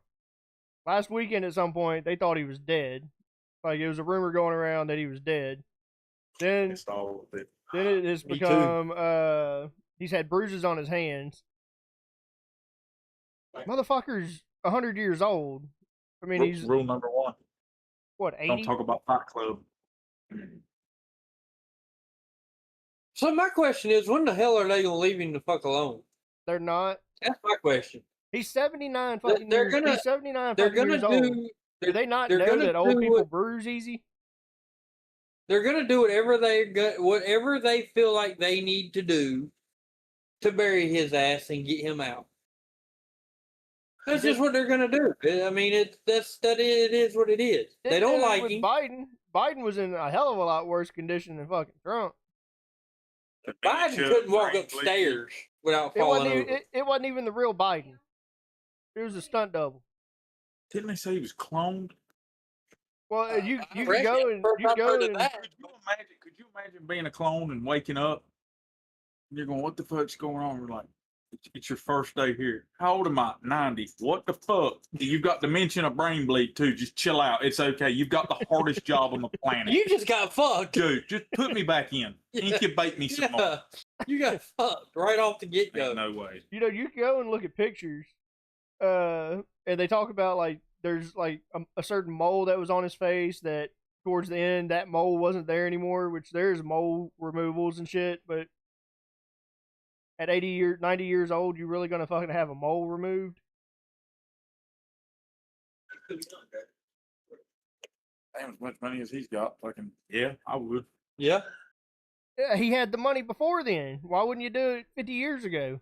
Last weekend, at some point, they thought he was dead. Like, it was a rumor going around that he was dead. Then It's all of it. it has Me too. become he's had bruises on his hands. Motherfucker's 100 years old. I mean, he's Rule number 1. what, Don't 80? talk about Fight Club. So my question is, when the hell are they gonna leave him the fuck alone? They're not. That's my question. He's 79 fucking They're years. gonna- He's 79 They're fucking gonna years old. do. Do they not they're know gonna that old do people what- bruise easy? They're gonna do whatever they feel like they need to do to bury his ass and get him out. That's just what they're gonna do. I mean, it is what it is. They Didn't don't do it like with him. Biden. Biden was in a hell of a lot worse condition than fucking Trump. Biden couldn't walk upstairs without It wasn't falling even, over. it wasn't even the real Biden. It was a stunt double. Didn't they say he was cloned? Well, you I could read go it. and First you I've go heard of and that. Could you imagine being a clone and waking up and you're going, what the fuck's going on? We're like, it's your first day here. How old am I? 90. What the fuck? You've got dementia and a brain bleed too. Just chill out. It's okay. You've got the hardest job on the planet. You just got fucked. Dude, just put me back in. Yeah. Incubate me some more. Yeah. You got fucked right off the get go. Ain't no way. you could go and look at pictures, and they talk about like there's like a certain mole that was on his face that towards the end that mole wasn't there anymore, which there's mole removals and shit, but at 90 years old, you really gonna fucking have a mole removed? Damn, as much money as he's got. Fucking, yeah, I would. Yeah. Yeah, he had the money before then. Why wouldn't you do it 50 years ago?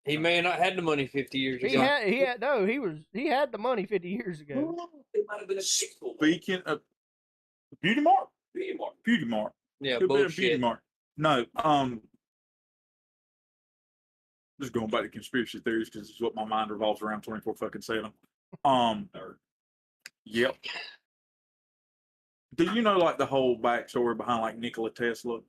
He may have not had the money 50 years He ago. he had the money 50 years ago. It might have been a sequel. Speaking of Beauty Mark? Beauty Mark. Beauty Mark. Yeah, Could be a Beauty bullshit. Mark. No, just going back to conspiracy theories because it's what my mind revolves around 24 fucking 7. Yep. Do you know like the whole backstory behind like Nikola Tesla?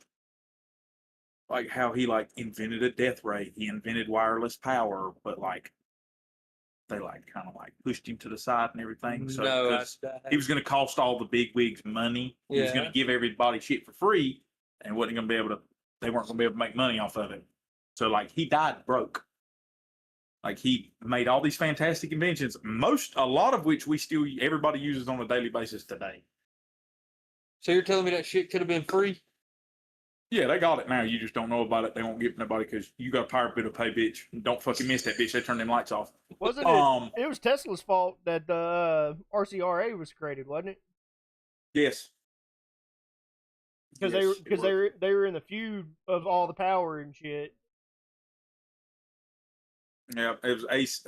Like how he like invented a death ray, he invented wireless power, but like they like kind of like pushed him to the side and everything. So No, 'cause he was going to cost all the big wigs money. He was going Yeah. to give everybody shit for free, and wasn't going to be able to. They weren't going to be able to make money off of it. So like he died broke. Like he made all these fantastic inventions, a lot of which everybody uses on a daily basis today. So you're telling me that shit could have been free? Yeah, they got it now. You just don't know about it. They won't give it to nobody because you got a power bill to pay, bitch. Don't fucking miss that bitch. They turn them lights off. Wasn't it? It was Tesla's fault that the RCRA was created, wasn't it? Yes. Because they were in the feud of all the power and shit. Yeah, it was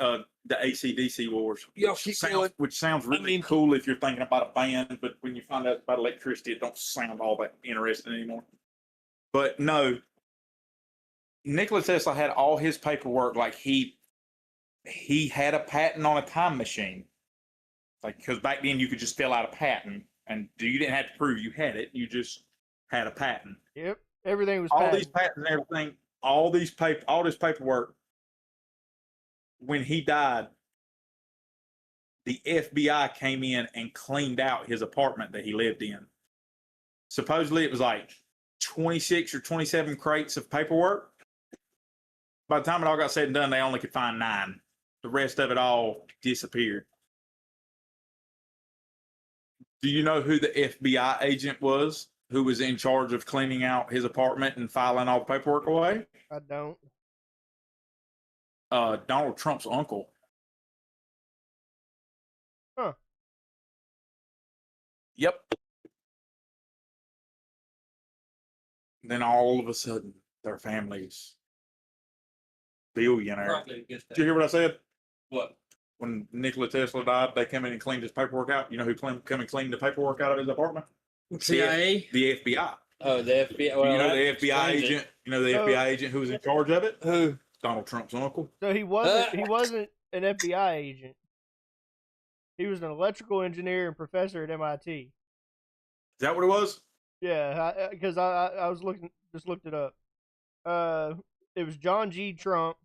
the AC/DC wars. Y'all keep going. Which sounds really cool if you're thinking about a band, but when you find out about electricity, it don't sound all that interesting anymore. But no, Nikola Tesla had all his paperwork. Like he had a patent on a time machine. Like because back then you could just fill out a patent, and you didn't have to prove you had it. You just had a patent. Yep, everything was all these patents and everything. All this paperwork. When he died, the FBI came in and cleaned out his apartment that he lived in. Supposedly, it was like 26 or 27 crates of paperwork. By the time it all got said and done, they only could find 9. The rest of it all disappeared. Do you know who the FBI agent was who was in charge of cleaning out his apartment and filing all the paperwork away? I don't. Donald Trump's uncle. Huh. Yep. Then all of a sudden, their family's billionaire. Probably against Did you hear what I said? What? When Nikola Tesla died, they come in and cleaned his paperwork out. You know who come and cleaned the paperwork out of his apartment? CIA? The FBI. Oh, the FBI. Well, you know that the FBI explains it. agent. You know the FBI agent who was in charge of it? Who? Donald Trump's uncle. So he wasn't an FBI agent. He was an electrical engineer and professor at MIT. Is that what it was? Yeah, because I was just looked it up. It was John G. Trump.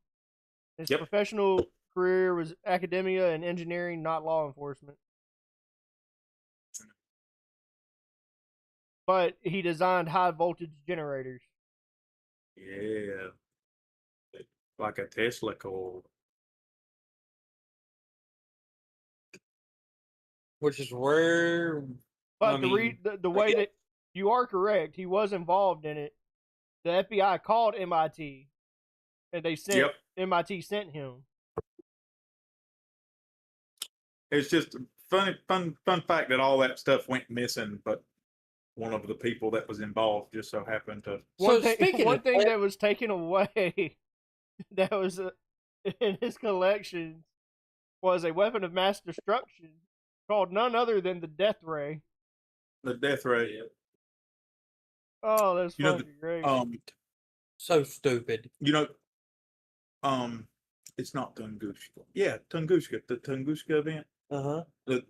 His professional career was academia and engineering, not law enforcement. But he designed high voltage generators. Yeah. Like a Tesla coil. Which is where. But the way that you are correct, he was involved in it. The FBI called MIT, and they sent MIT sent him. It's just a fun fact that all that stuff went missing, but one of the people that was involved just so happened to. One thing that was taken away that was in his collection was a weapon of mass destruction called none other than the Death Ray. The Death Ray. Oh, that's fucking great. So stupid. You know, It's not Tunguska. Yeah, Tunguska. The Tunguska event. Uh-huh.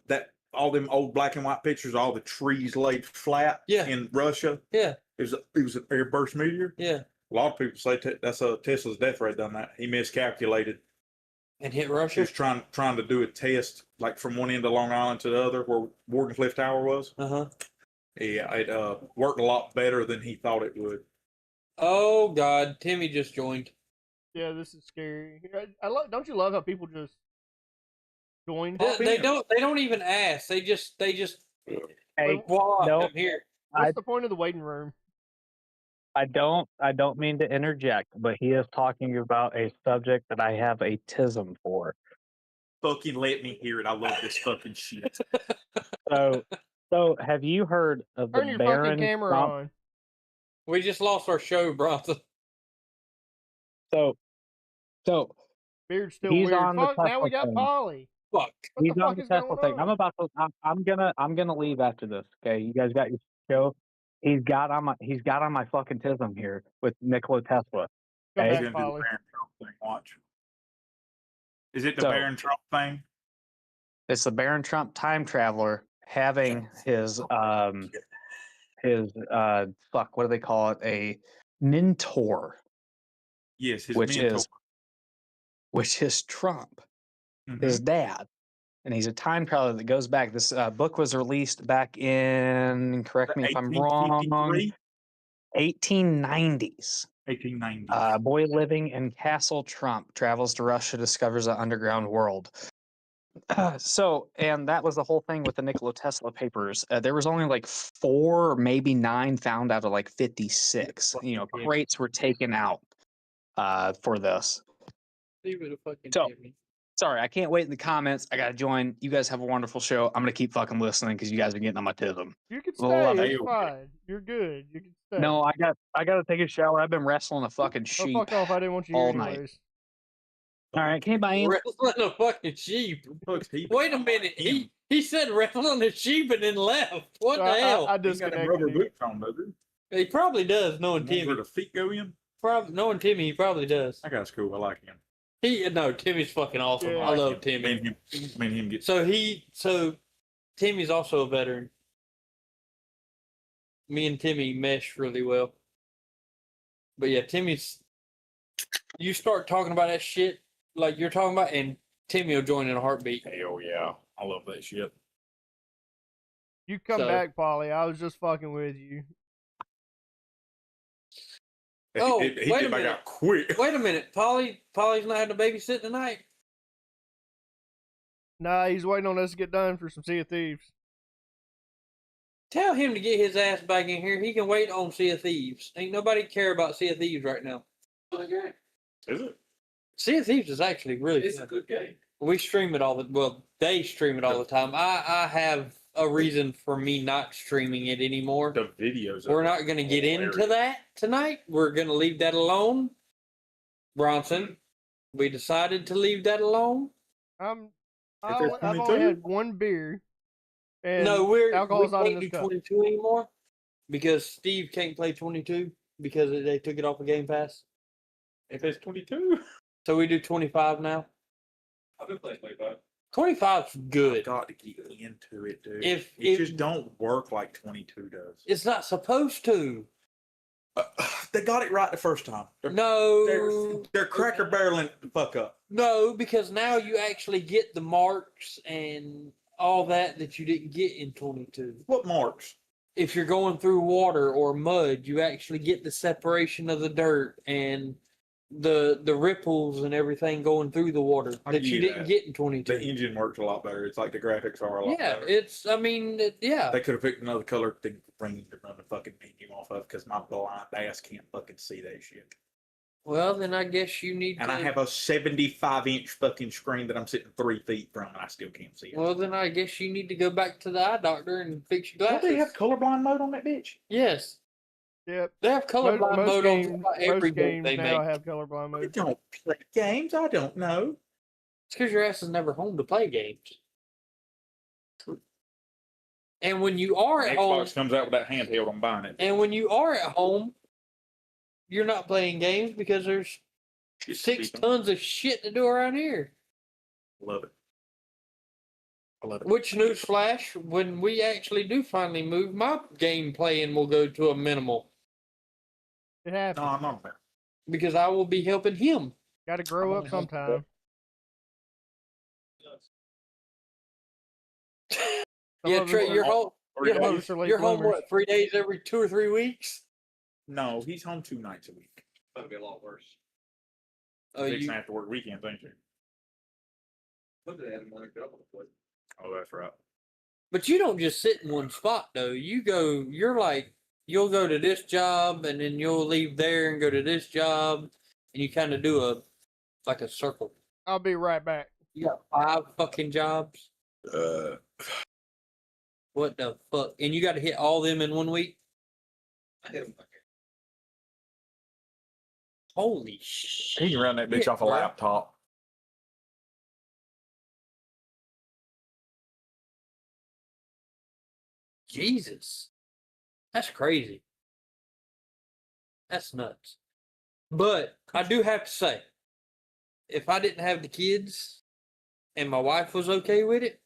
That all them old black and white pictures, all the trees laid flat. Yeah. In Russia. Yeah. It was an airburst meteor. Yeah. A lot of people say that's Tesla's death rate done that. He miscalculated. And hit He Russia. was trying to do a test like from one end of Long Island to the other, where Wardenclyffe Tower was. Uh-huh. Yeah, it worked a lot better than he thought it would. Oh God, Timmy just joined. Yeah, this is scary. Don't you love how people just join? They don't even ask. They just Hey, voila, no, I'm here. What's the point of the waiting room? I don't mean to interject, but he is talking about a subject that I have a tism for. Fucking let me hear it. I love this fucking shit. So have you heard of Turn the your Baron fucking camera Trump? on. We just lost our show, Bronson. So Beard's still he's weird. on the Fuck, now Tesla we got thing. Polly. Fuck. What He's the on fuck the is Tesla going thing. on? I'm gonna leave after this. Okay, you guys got your show. He's got on my fucking tism here with Nikola Tesla. Come Okay? back, He's gonna do the Polly. Baron Trump thing. Watch. Is it the So- Baron Trump thing? It's the Baron Trump time traveler having his fuck, what do they call it? A mentor, Yes, his which mentor. is Trump, Mhm. his dad. And he's a time traveler that goes back. This book was released back in, correct me if I'm wrong, 1890s. 1890s. Boy living in Castle Trump travels to Russia, discovers an underground world. And that was the whole thing with the Nikola Tesla papers. There was only like 4, maybe 9 found out of like 56. Crates were taken out for this. Leave it a fucking So- Timmy. Sorry, I can't wait in the comments. I gotta join. You guys have a wonderful show. I'm gonna keep fucking listening because you guys are getting on my tism. You can Love stay. it. It's fine. You're good. You can stay. No, I gotta take a shower. I've been wrestling a fucking Oh, sheep fuck off. I didn't want you here all night. anyways. All right, can anybody answer? Wrestling a fucking sheep. Fuck's he- Wait a minute. He said wrestling a sheep and then left. What So the hell? I He got them disconnected rubber you. boots on, does he? He probably does, knowing The ones where Timmy. the feet go in. Knowing Timmy, he probably does. That guy's cool. I like him. Timmy's fucking awesome. Yeah. I love Me Timmy. and him get. So Timmy's also a veteran. Me and Timmy mesh really well. But yeah, you start talking about that shit like you're talking about, and Timmy will join in a heartbeat. Hell yeah, I love that shit. You come So- back, Polly. I was just fucking with you. Oh, he wait a came back minute. out quick. Wait a minute, Polly's not having a babysit tonight. Nah, he's waiting on us to get done for some Sea of Thieves. Tell him to get his ass back in here. He can wait on Sea of Thieves. Ain't nobody care about Sea of Thieves right now. Is it? Sea of Thieves is actually really It's a fun. good game. We stream it they stream it all the time. I have a reason for me not streaming it anymore. The videos. We're not going to get into that tonight. We're going to leave that alone. Bronson, we decided to leave that alone. I've there's only 22? had one beer. And No, we alcohol's not in can't this do cup. 22 anymore because Steve can't play 22 because they took it off of Game Pass. If it's 22, So we do 25 now. I've been playing like that. 25's good. I've got to get into it, dude. If It just don't work like 22 does. It's not supposed to. They got it right the first time. No, They're cracker barreling the fuck up. no, because now you actually get the marks and all that you didn't get in 22. What marks? If you're going through water or mud, you actually get the separation of the dirt and the ripples and everything going through the water I'll that give you you didn't that. get in 22. The engine works a lot better. It's like the graphics are a lot Yeah, better. yeah. They could have picked another color to run the fucking menu off of because my blind ass can't fucking see that shit. Well, then I guess you need And to. I have a 75-inch fucking screen that I'm sitting 3 feet from, and I still can't see it. Well, then I guess you need to go back to the eye doctor and fix your Don't glasses. they have colorblind mode on that bitch? Yes, Yep. they have colorblind Most mode on games, just about every most game games they now make. have colorblind I mode. don't play games. I don't know. It's because your ass is never home to play games. And when you are at home, Xbox comes out with that handheld. I'm buying it. and when you are at home, you're not playing games because there's 6 tons of shit to do around here. Love it. I love it. Which, newsflash, when we actually do finally move, my game playing will go to a minimal It happens. No, I'm not there. because I will be helping him. Got to grow up sometime. Some Yeah, of Trey, us you're are- home. Or some of us are late You're home bloomers. what? 3 days every 2 or 3 weeks? No, he's home 2 nights a week. That'd be a lot worse. Oh, He's you. gonna have to work weekends, ain't you? Look at that, I'm like, double the plate. Oh, that's right. But you don't just sit in one spot though. You go. You're like you'll go to this job and then you'll leave there and go to this job, and you kind of do a circle. I'll be right back. You got 5 fucking jobs. What the fuck? And you got to hit all them in 1 week? I hit him like Holy shit. He can run that bitch Yeah, off a bro. laptop. Jesus. That's crazy. That's nuts. But I do have to say, if I didn't have the kids and my wife was okay with it,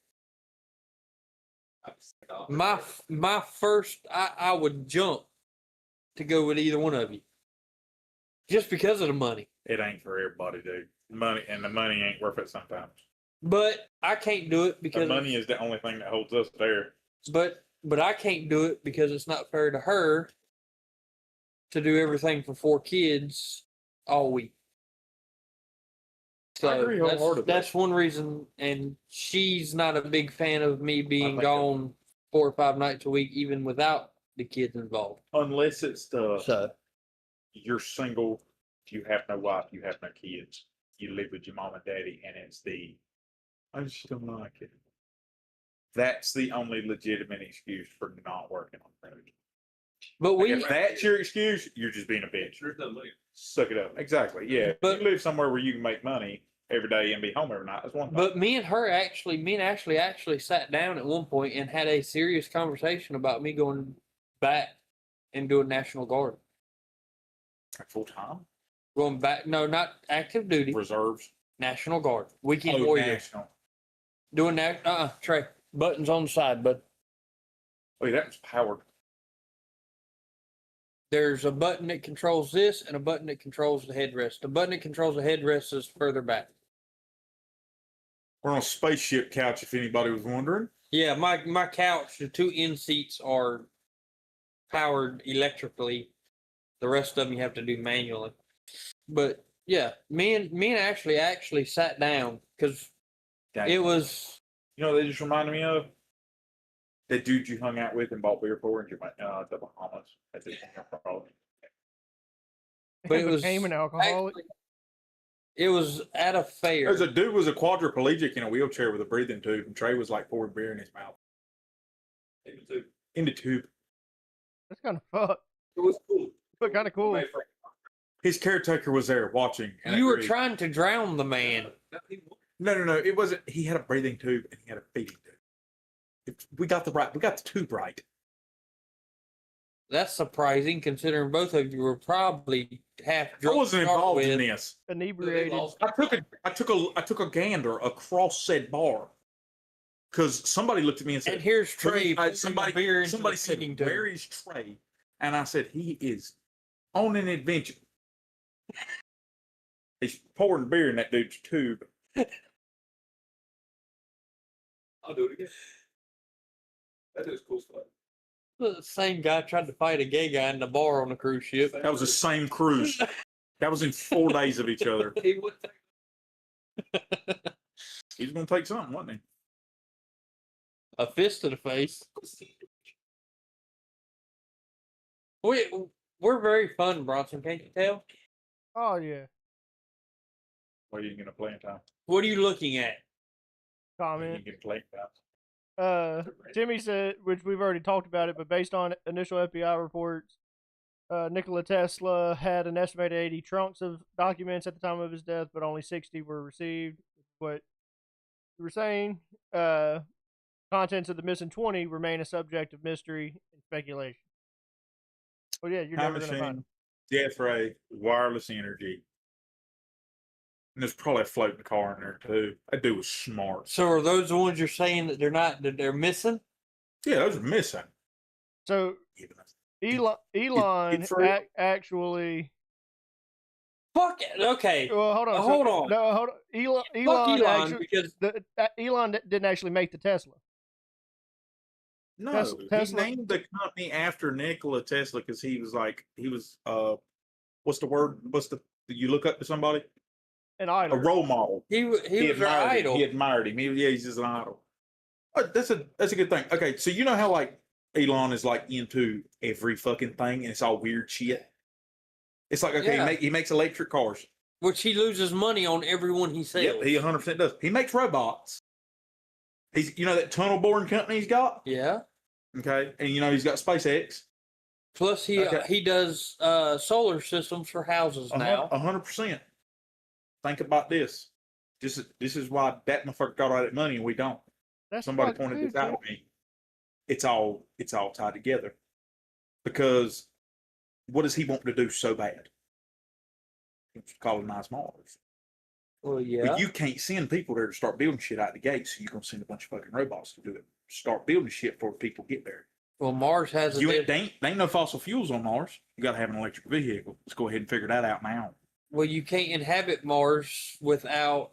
my first, I would jump to go with either one of you. Just because of the money. It ain't for everybody, dude. The money ain't worth it sometimes. But I can't do it The because money is the only thing that holds us there. but I can't do it because it's not fair to her to do everything for 4 kids all week. So I agree wholeheartedly. that's one reason, and she's not a big fan of me being think gone 4 or 5 nights a week, even without the kids involved. Unless it's So you're single, you have no wife, you have no kids, you live with your mom and daddy, and it's I just don't like it. That's the only legitimate excuse for not working on the road. but we If that's your excuse, you're just being a bitch. there's no money. Suck it up. Exactly. Yeah. But- If you live somewhere where you can make money every day and be home every night, that's one thing. But me and Ashley actually sat down at one point and had a serious conversation about me going back and doing National Guard. Full time Going back, no, not active duty, reserves. National Guard, weekend Oh, warrior. national. Doing that, Trey, buttons on the side, bud. Oh, that was powered. There's a button that controls this and a button that controls the headrest. The button that controls the headrest is further back. We're on a spaceship couch, if anybody was wondering. Yeah, my couch, the 2 end seats are powered electrically. The rest of them you have to do manually. But yeah, me and Ashley actually sat down because it was You know what they just reminded me of? That dude you hung out with and bought beer for in the Bahamas. That's it. But it was became an alcoholic. actually, it was at a fair. There's a dude was a quadriplegic in a wheelchair with a breathing tube, and Trey was like pouring beer in his mouth. In the tube. That's kind of fucked. It was cool. But kind of cool. My friend. His caretaker was there watching. And You were agreed. trying to drown the man. No. It wasn't. He had a breathing tube and he had a feeding tube. We got the tube right. That's surprising, considering both of you were probably half I drunk. wasn't to start involved in with. this. Inebriated. I took a gander across said bar because somebody looked at me and said, And here's Trey. pouring somebody beer into somebody the said, feeding tube. "Where is Trey?" And I said, "He is on an adventure." He's pouring beer in that dude's tube. I'll do it again. That is cool stuff. The same guy tried to fight a gay guy in the bar on the cruise ship. That was the same cruise. That was in 4 days of each other. He would He was going to take something, wasn't he? a fist to the face. We're very fun, Bronson. Can't you tell? Oh yeah. What are you going to play in time? What are you looking at? What are you Comment. going to play in time? Timmy said, which we've already talked about it, but based on initial FBI reports, Nikola Tesla had an estimated 80 trunks of documents at the time of his death, but only 60 were received. What you were saying, contents of the missing 20 remain a subject of mystery and speculation. Well, yeah, you're Time never going to find machine, them. death ray, wireless energy. And there's probably a floating car in there too. That dude was smart. So are those the ones you're saying that they're missing? Yeah, those are missing. So Even us. Elon for real? actually. Fuck it. Okay. Well, hold on. Hold on. No, hold on. Fuck Elon Elon actually. because Elon didn't actually make the Tesla. No, Tesla- he named the company after Nikola Tesla because he was what's the word? You look up to somebody? An A idol. role model. he was our admired him. idol. He admired him. He's just an idol. That's a good thing. Okay, so you know how like Elon is like into every fucking thing and it's all weird shit. It's like okay, Yeah. he makes electric cars. Which he loses money on everyone he sells. Yep, he 100% does. He makes robots. He's that tunnel boring company he's got. Yeah. Okay, and he's got SpaceX. Plus he Okay. he does solar systems for houses now. 100%. Think about this. This is why that motherfucker got all that money and we don't. That's Somebody fucking pointed good, this out Jim. to me. It's all tied together. Because what does he want to do so bad? He wants to colonize Mars. Well, yeah. But you can't send people there to start building shit out the gate, so you're gonna send a bunch of fucking robots to do it. Start building shit before people get there. Well, Mars has There ain't no fossil fuels on Mars. You gotta have an electric vehicle. Let's go ahead and figure that out now. Well, you can't inhabit Mars without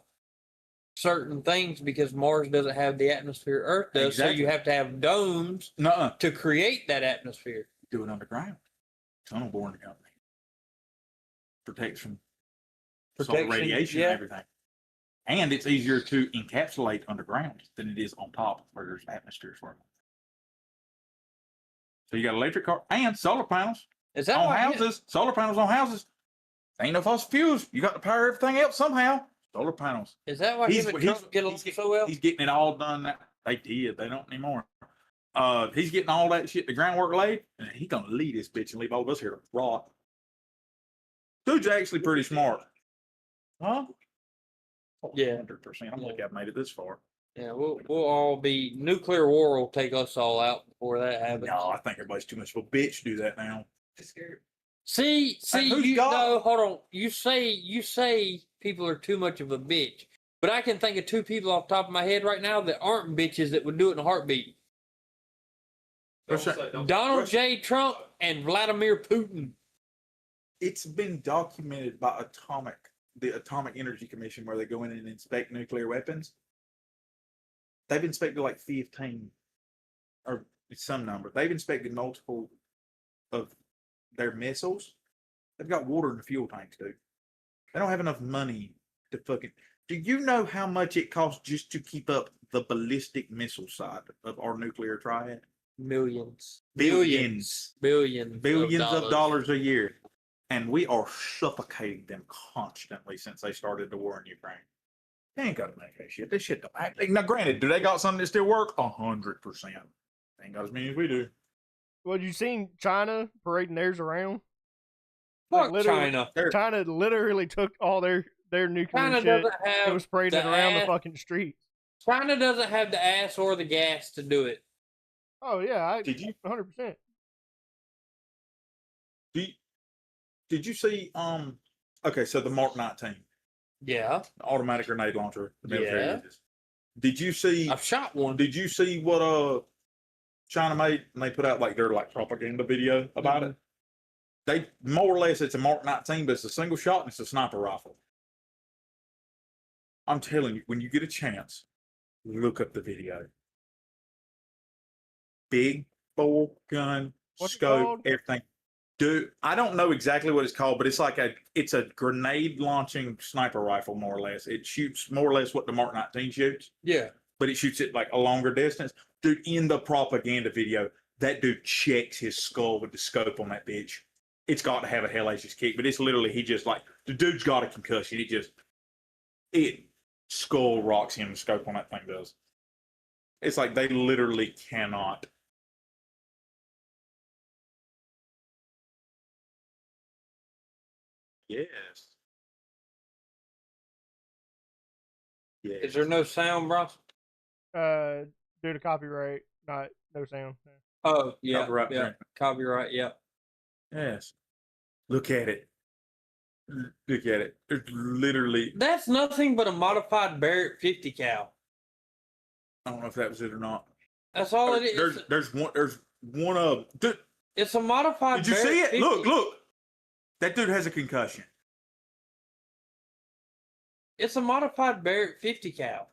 certain things because Mars doesn't have the atmosphere Earth does. Exactly. So you have to have domes Nuh-uh. to create that atmosphere. Do it underground. Tunnel boring company. Protects from solar Protection, radiation yeah. and everything. And it's easier to encapsulate underground than it is on top where there's atmospheres for it. So you got electric car and solar panels Is that on why houses. Solar panels on houses. Ain't no fossil fuels. You got to power everything else somehow. Solar panels. Is that why him and Trump get along so well? He's getting it all done. They did. They don't anymore. He's getting all that shit, the groundwork laid, and he's gonna lead this bitch and leave all of us here to rot. Dude's actually pretty smart. Huh? Yeah. 100%. I'm lucky I've made it this far. Yeah, we'll all be nuclear war will take us all out before that happens. No, I think everybody's too much of a bitch to do that now. See, who's you got- know, hold on. You say people are too much of a bitch, but I can think of two people off the top of my head right now that aren't bitches that would do it in a heartbeat. Donald J. Trump and Vladimir Putin. It's been documented by the Atomic Energy Commission, where they go in and inspect nuclear weapons. They've inspected like 15 or some number. They've inspected multiple of their missiles. They've got water in the fuel tanks, dude. They don't have enough money to fucking. Do you know how much it costs just to keep up the ballistic missile side of our nuclear triad? Billions Billions of of dollars a year. And we are suffocating them constantly since they started the war in Ukraine. They ain't got to make that shit. This shit don't act. Now, granted, do they got something that still work? 100%. They ain't got as many as we do. Well, you seen China parading theirs around? Fuck literally- China. China literally took all their nuclear China shit doesn't and have was parading it the around the ass. fucking streets. China doesn't have the ass or the gas to do it. Oh yeah, Did you 100%. did you see okay, so the Mark 19, Yeah, the automatic grenade launcher, the military Yeah. uses. Did you see I've shot one. did you see what China made and they put out like their propaganda video about it? They more or less it's a Mark 19, but it's a single shot and it's a sniper rifle. I'm telling you, when you get a chance, look up the video. Big full gun, What's it scope, called? everything. Dude, I don't know exactly what it's called, but it's like it's a grenade launching sniper rifle, more or less. It shoots more or less what the Mark 19 shoots, Yeah. but it shoots it like a longer distance. Dude, in the propaganda video, that dude checks his skull with the scope on that bitch. It's got to have a hellacious kick, but it's literally the dude's got a concussion. It skull rocks him. The scope on that thing does. It's like they literally cannot. Yes. Yes. Is there no sound, bro? Due to copyright, no sound. Oh, yeah. Copyright yeah. infringement. Copyright, yeah. Yes. Look at it. Look at it. There's literally. That's nothing but a modified Barrett 50 cal. I don't know if that was it or not. That's all it is. There's one of. Dude, It's a modified. did you Barrett see it? 50. Look. That dude has a concussion. It's a modified Barrett 50 cal.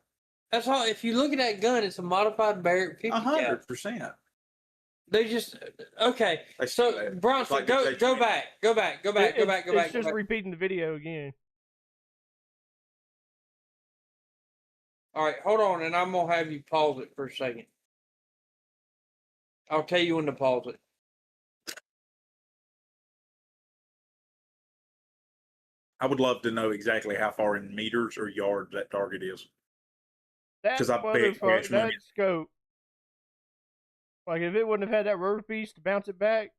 That's all. If you look at that gun, it's a modified Barrett 50 cal. 100%. They just okay. They So say that. Bronson, It's like go they say go to me. back, go back, go back, go back, go back. It's just repeating the video again. All right, hold on, and I'm gonna have you pause it for a second. I'll tell you when to pause it. I would love to know exactly how far in meters or yards that target is. That 'Cause I bet motherfucker, Cash that Money- scope. Like if it wouldn't have had that rotor piece to bounce it back,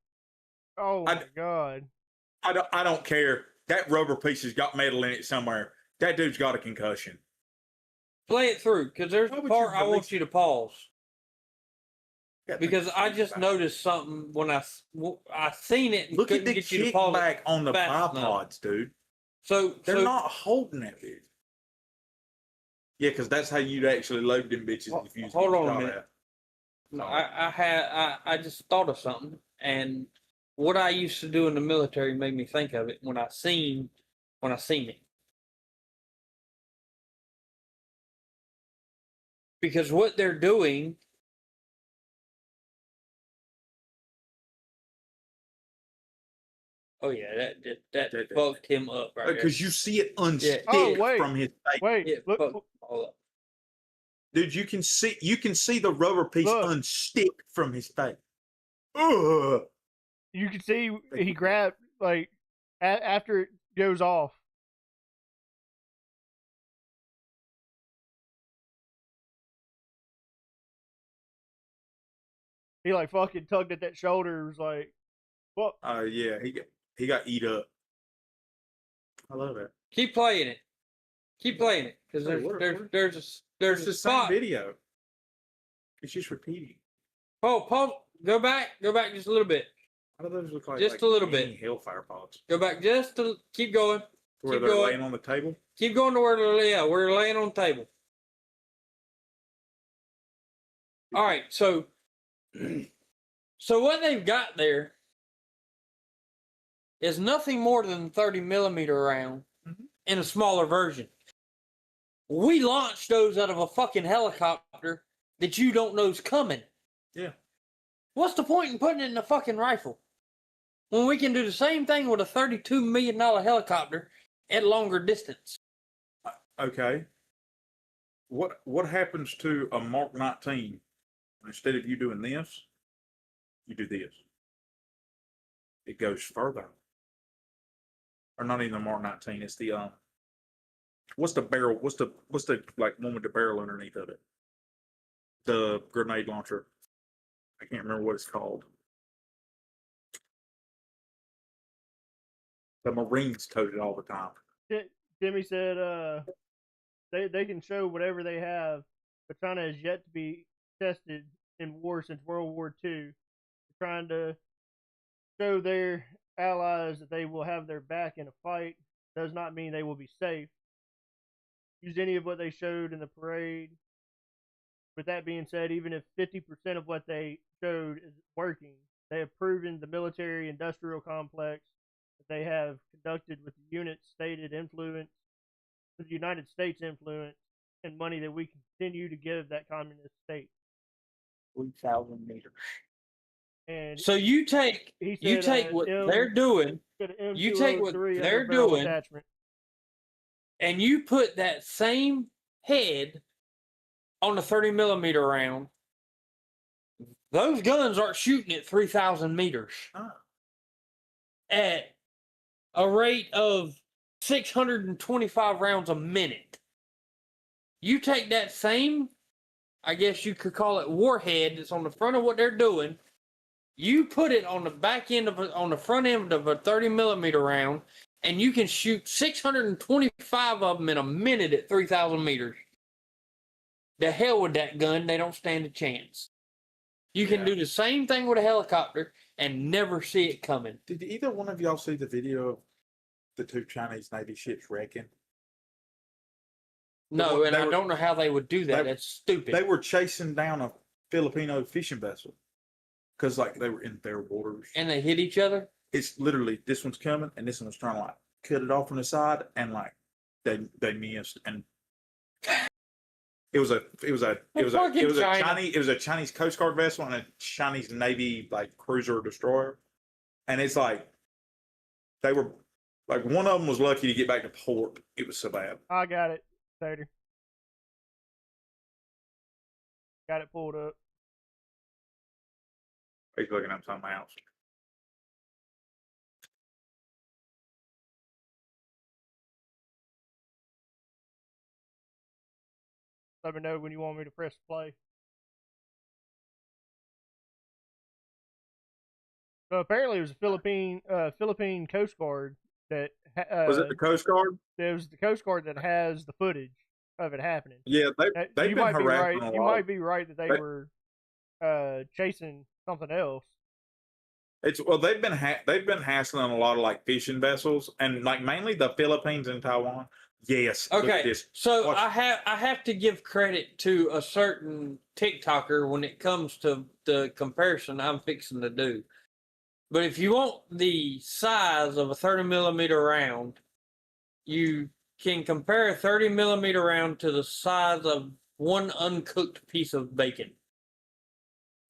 oh my god! I don't care. That rubber piece has got metal in it somewhere. That dude's got a concussion. Play it through, because there's Why a would part you I want release you to pause. Got Because the I just kickback. noticed something when I seen it and Look at couldn't the get you to pause kickback it on the fast enough. bipods, dude. So They're not holding that bitch. Yeah, because that's how you'd actually load them bitches if you was Hold getting on a shot minute. at. No, I just thought of something, and what I used to do in the military made me think of it when I seen it. Because what they're doing. Oh yeah, that fucked him up right there. Because you see it unstick Oh, wait. from his face. Wait, It look, fucked all up. Dude, you can see the rubber piece Look. unstick from his face. Ugh. you can see he grabbed like after it goes off. He like fucking tugged at that shoulder. Was like, well, Yeah, he got eat up. I love it. Keep playing it. Keep playing it, because Hey, there's It's a the same spot. video. It's just repeating. Pause. Go back just a little bit. How do those look like? Just a little bit. mini Hellfire pods. Go back just to keep going. Where Keep they're going. laying on the table. Keep going to where they're laying on the table. All right, so what they've got there is nothing more than 30 millimeter round in a smaller version. We launched those out of a fucking helicopter that you don't know's coming. Yeah. What's the point in putting it in a fucking rifle when we can do the same thing with a $32 million helicopter at longer distance? Okay. What happens to a Mark 19? Instead of you doing this, you do this. It goes further. Or not even the Mark 19. It's the what's the barrel? What's the like one with the barrel underneath of it? The grenade launcher. I can't remember what it's called. The Marines tote it all the time. Jimmy said they can show whatever they have, but China has yet to be tested in war since World War II. They're trying to show their allies that they will have their back in a fight. Does not mean they will be safe. Use any of what they showed in the parade. With that being said, even if 50% of what they showed is working, they have proven the military industrial complex that they have conducted with the unit's stated influence, with the United States influence, and money that we continue to give that communist state. 3,000 meters. And So you take he you said, take what they're doing, you take what M203 they're barrel doing- attachment. and you put that same head on the 30 millimeter round. Those guns aren't shooting at 3,000 meters at a rate of 625 rounds a minute. You take that same, I guess you could call it warhead that's on the front of what they're doing. You put it on the back end on the front end of a 30 millimeter round, and you can shoot 625 of them in a minute at 3,000 meters. The hell with that gun, they don't stand a chance. You can do the same thing with a helicopter and never see it coming. Did either one of y'all see the video the two Chinese Navy ships wrecking? No, and They I were- don't know how they would do that. they- That's stupid. They were chasing down a Filipino fishing vessel because like they were in their waters. And they hit each other. It's literally this one's coming and this one's trying to like cut it off from the side and like they missed and it was a Chinese Coast Guard vessel and a Chinese Navy like cruiser or destroyer, and it's like they were like one of them was lucky to get back to port. It was so bad. I got it, Tater. Got it pulled up. He's looking up something else. Let me know when you want me to press play. So apparently it was a Philippine Coast Guard that Was it the Coast Guard? it was the Coast Guard that has the footage of it happening. Yeah, they've You been might be right. harassing a You lot. might be right that they were chasing something else. They've been hassling a lot of like fishing vessels and like mainly the Philippines and Taiwan. Yes. Look at Okay, this. so Watch. I have to give credit to a certain TikToker when it comes to the comparison I'm fixing to do. But if you want the size of a 30 millimeter round, you can compare a 30 millimeter round to the size of one uncooked piece of bacon.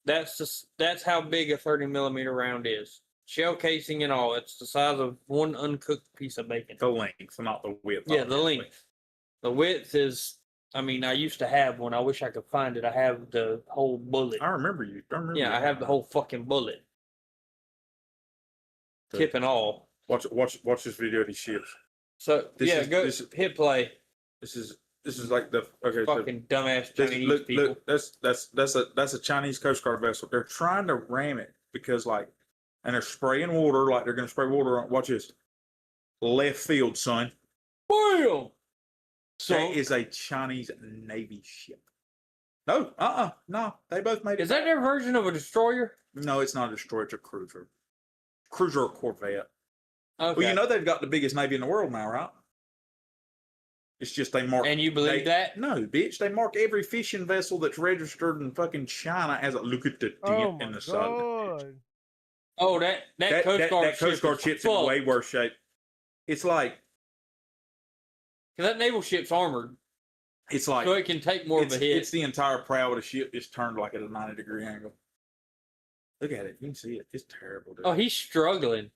That's how big a 30 millimeter round is. Shell casing and all. It's the size of one uncooked piece of bacon. The length, not the width. Yeah, the obviously. length. The width is, I mean, I used to have one. I wish I could find it. I have the whole bullet. I remember you. Yeah, I have the whole fucking bullet. Tip and all. Watch this video of these ships. So hit play. This is like the okay. Fucking dumbass So, Chinese look, people. that's a Chinese Coast Guard vessel. They're trying to ram it because like, and they're spraying water like they're gonna spray water on. Watch this. Left field, son. Bam! So That is a Chinese Navy ship. No, no. They both made it. is that their version of a destroyer? No, it's not a destroyer. It's a cruiser. Cruiser or Corvette. Okay. Well, you know they've got the biggest navy in the world now, right? It's just they mark. And you believe that? No, bitch. They mark every fishing vessel that's registered in fucking China as a look at the dent in the sun. God. Oh, that Coast Guard that Coast Guard ship's in fucked. way worse shape. It's like 'Cause that naval ship's armored, so it can take more of a hit. It's the entire prow of the ship just turned like at a 90-degree angle. Look at it. You can see it. It's terrible, dude. Oh, he's struggling.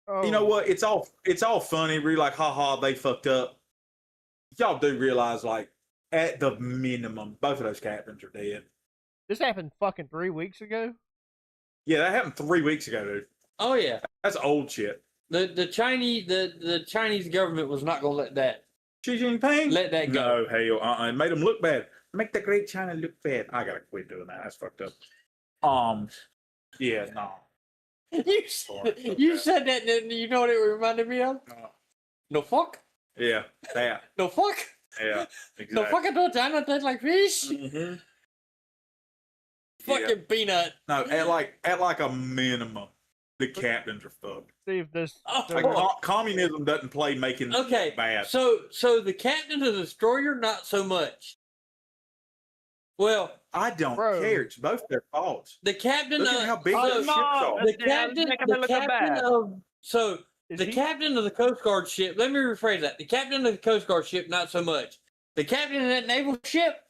Oh. You know what? It's all funny. We're like, haha, they fucked up. Y'all do realize, like, at the minimum, both of those captains are dead. This happened fucking 3 weeks ago. Yeah, that happened 3 weeks ago, dude. Oh yeah. That's old shit. The Chinese government was not gonna let that Xi Jinping? let that go. No, hell, it made them look bad. Make the great China look bad. I gotta quit doing that. That's fucked up. Yeah, no. You said that, and you know what it reminded me of? No fuck. Yeah, that. No fuck. Yeah, exactly. No fucking do China taste like fish. Mm-hmm. Fucking peanut. No, at like a minimum, the captains are fucked. See if this. Oh, Like, communism doesn't play making okay. bad. So the captain of the destroyer, not so much. Well, I don't Bro. care. It's both their faults. the captain Look of at how big so- those ships are. the captain of Is the he- captain of the Coast Guard ship. Let me rephrase that. The captain of the Coast Guard ship, not so much. The captain of that naval ship,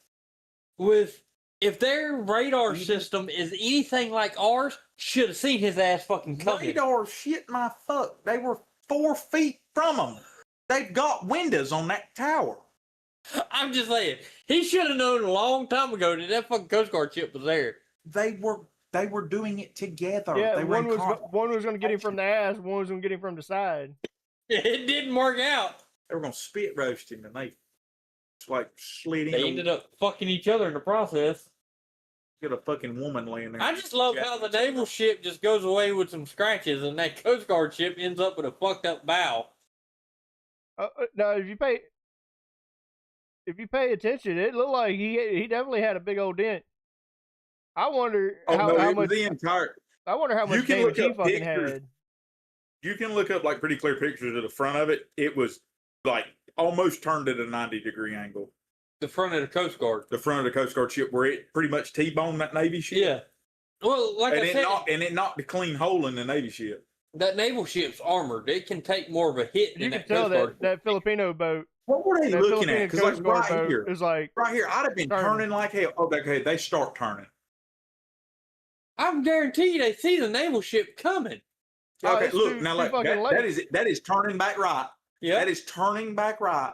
if their radar system is anything like ours, should have seen his ass fucking coming. Radar shit my fuck. They were 4 feet from them. They've got windows on that tower. I'm just saying, he should have known a long time ago that that fucking Coast Guard ship was there. They were doing it together. Yeah, they were one was going to get him from the ass, one was going to get him from the side. It didn't work out. They were gonna spit roast him, and they like slid in. They ended up fucking each other in the process. Get a fucking woman laying there. I just love how the naval ship just goes away with some scratches, and that Coast Guard ship ends up with a fucked up bow. No, if you pay attention, it looked like he definitely had a big old dent. I wonder Oh how no, it was much. the entire. I wonder how You much can look damage he up fucking pictures. had. You can look up like pretty clear pictures of the front of it. It was like almost turned at a 90-degree angle. The front of the Coast Guard. The front of the Coast Guard ship where it pretty much T-boned that Navy ship. Yeah. Well, like And I said, it knocked a clean hole in the Navy ship. that naval ship's armored. It can take more of a hit than You can that tell Coast Guard. that Filipino boat. What were they That looking Filipino at? Because like Coast Guard right boat here, is like right here, I'd have been turning like hell. Oh, okay, they start turning. I'm guaranteed they see the naval ship coming. Okay, it's look too- now, too like fucking that is turning back right. Yeah. That is turning back right.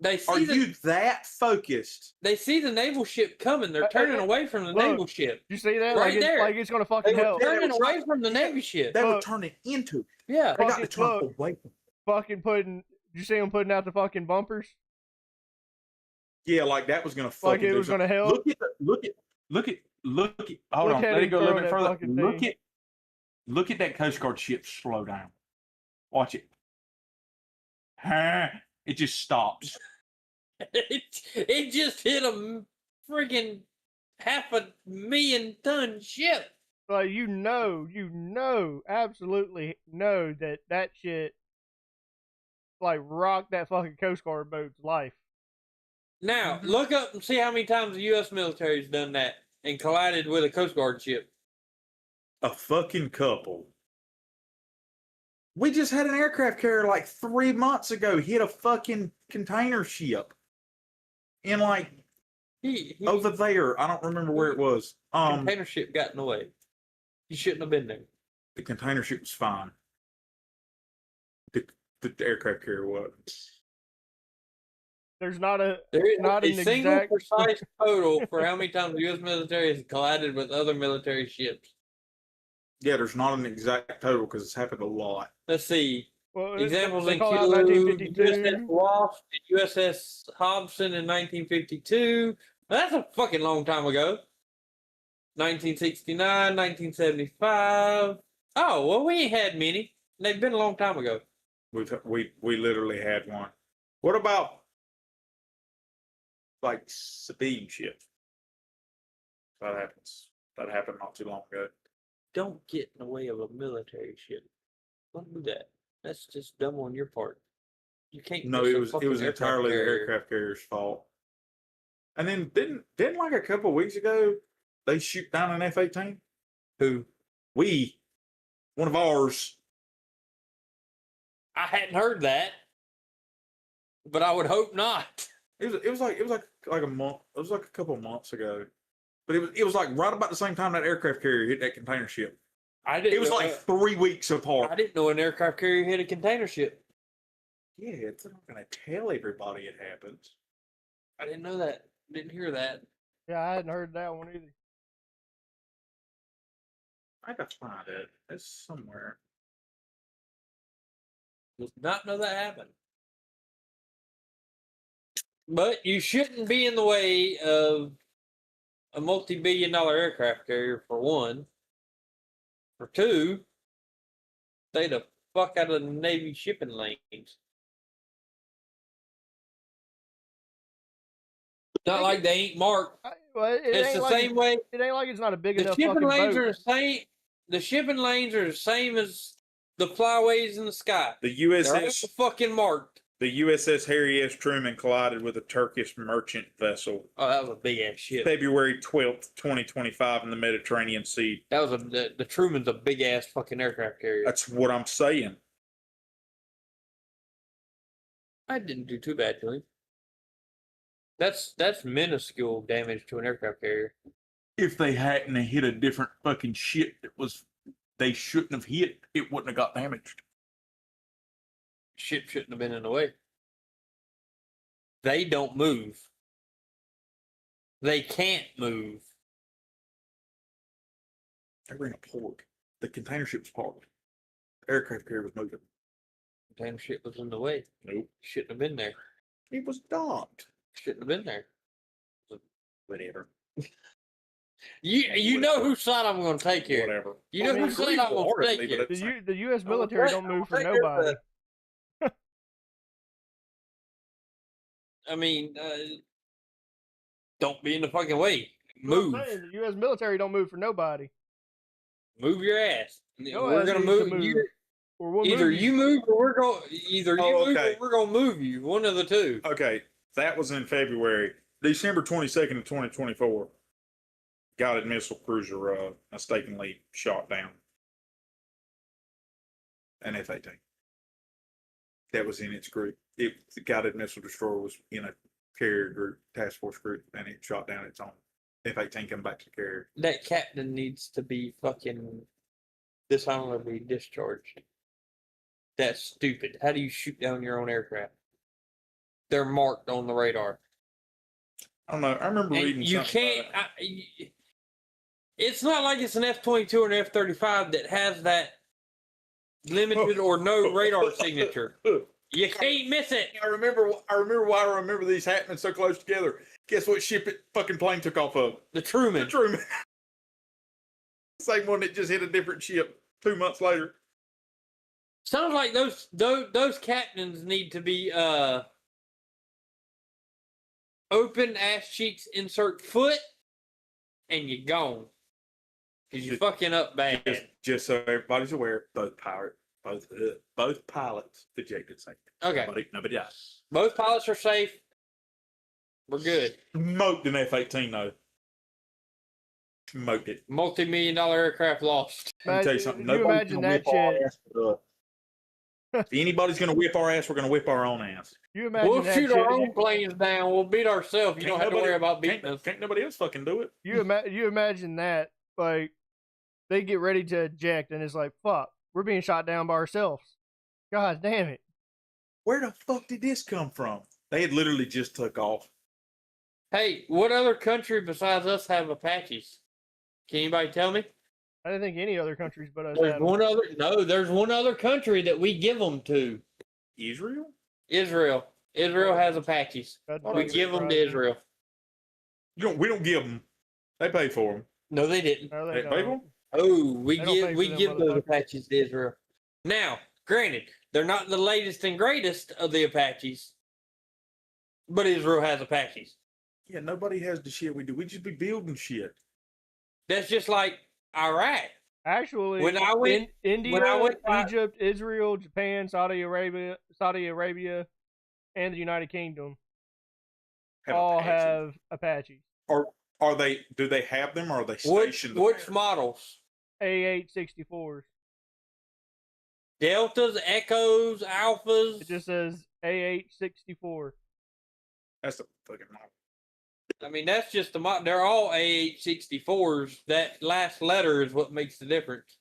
They Are see you that focused? they see the naval ship coming. They're turning away from the look, naval ship. You see that? Right there. Like it's gonna They fucking were help. turning was away right- from the Navy ship. They were Look. turning into. Yeah. They got to Fucking turn look. away from. Fucking putting. Did you see them putting out the fucking bumpers? Yeah, like that was gonna fucking Like it do was gonna something. help. Look at. Hold Look on, at let it him go a little throwing bit that further. fucking Look at that Coast Guard ship slow down. Watch it. It just stops. it just hit a friggin' 500,000-ton ship. Like you know, absolutely know that shit like rocked that fucking Coast Guard boat's life. Now, look up and see how many times the U.S. military's done that and collided with a Coast Guard ship. A fucking couple. We just had an aircraft carrier like 3 months ago hit a fucking container ship. In like He over there. I don't remember where it was. container ship got in the way. You shouldn't have been there. The container ship was fine. The aircraft carrier wasn't. There's not a There is not a an single exact precise total for how many times the U.S. military has collided with other military ships. Yeah, there's not an exact total because it's happened a lot. Let's see. well, Examples they call include out USS 1952. Wasp, USS Hobson in 1952. That's a fucking long time ago. 1969, 1975. Oh, well, we ain't had many. They've been a long time ago. We literally had one. What about like civilian ships? That happens. That happened not too long ago. Don't get in the way of a military ship. Don't do that. That's just dumb on your part. You can't. No, push it a was fucking aircraft entirely the carrier. aircraft carrier's fault. And then didn't like a couple of weeks ago they shoot down an F-18? Who? One of ours. I hadn't heard that, but I would hope not. It was like a month. It was like a couple of months ago. But it was like right about the same time that aircraft carrier hit that container ship. I didn't. It was know- like 3 weeks apart. I didn't know an aircraft carrier hit a container ship. Yeah, it's not gonna tell everybody it happens. I didn't know that. Didn't hear that. Yeah, I hadn't heard that one either. I gotta find it. It's somewhere. Did not know that happened. But you shouldn't be in the way of a multi-billion-dollar aircraft carrier, for one. For two, stay the fuck out of the Navy shipping lanes. Not like they ain't marked. Well, it It's ain't the like same way. it ain't like it's not a big The enough shipping fucking lanes boat. are the same. The shipping lanes are the same as the flyways in the sky. The They're all USS fucking marked. the USS Harry S. Truman collided with a Turkish merchant vessel Oh, that was a big ass ship. February 12th, 2025 in the Mediterranean Sea. That was the Truman's a big ass fucking aircraft carrier. That's what I'm saying. I didn't do too bad to him. That's minuscule damage to an aircraft carrier. If they hadn't hit a different fucking shit that was they shouldn't have hit, it wouldn't have got damaged. Ship shouldn't have been in the way. They don't move. They can't move. They were in a port. The container ship was parked. The aircraft carrier was moving. Damn ship was in the way. Nope. Shouldn't have been there. It was docked. Shouldn't have been there. Whatever. You know whose side I'm going to take here. Whatever. You know whose side I'm going to take here. The U.S. military don't move for nobody. I mean, don't be in the fucking way. That's what Move. I'm saying, the U.S. military don't move for nobody. Move your ass. Your We're ass gonna needs to move. move. or we'll Either move you move or we're going. Either you Oh, move okay. or we're gonna move you. One of the two. Okay, that was in February. December 22nd of 2024. Guided missile cruiser mistakenly shot down an F-18. That was in its group. The guided missile destroyer was in a carrier group, task force group, and it shot down its own F-18 coming back to the carrier. That captain needs to be fucking dishonorably discharged. That's stupid. How do you shoot down your own aircraft? They're marked on the radar. I don't know. I remember And reading you something can't. about it. It's not like it's an F-22 or an F-35 that has that limited or no radar signature. You can't miss it. I remember why I remember these happening so close together. Guess what ship it fucking plane took off of? The Truman. The Truman. Same one that just hit a different ship 2 months later. Sounds like those captains need to be open ass cheeks, insert foot, and you're gone. Cause you're fucking up bad. Just so everybody's aware, both pilots ejected safely. Okay. Nobody died. Both pilots are safe. We're good. Smoked an F-18 though. Smoked it. Multi-million-dollar aircraft lost. Let me tell you something. You Nobody's imagine gonna that whip our shit. ass with us. If anybody's gonna whip our ass, we're gonna whip our own ass. You imagine We'll that shoot shit. our own planes down. We'll beat ourselves. You don't have to worry about beating us. Can't nobody else fucking do it. You imagine that, like, they get ready to eject, and it's like, fuck, we're being shot down by ourselves. God damn it. Where the fuck did this come from? They had literally just took off. Hey, what other country besides us have Apaches? Can anybody tell me? I didn't think any other countries but us There's had one other. No, there's one other country that we give them to. Israel? Israel. Israel has Apaches. We give them to Israel. We don't give them. They pay for them. No, they didn't. No, They they pay for don't. them? Oh, we They don't pay for them give those motherfuckers. Apaches to Israel. Now, granted, they're not the latest and greatest of the Apaches, but Israel has Apaches. Yeah, nobody has the shit we do. We just be building shit. That's just like Iraq. Actually, When I went- India, when I went- Egypt, Israel, Japan, Saudi Arabia, and the United Kingdom all Apaches. have Apaches. Are they? Do they have them, or are they stationed? Which there? models? A864s. Deltas, Echoes, Alphas. It just says A864. That's the fucking model. I mean, that's just the model. They're all A864s. That last letter is what makes the difference.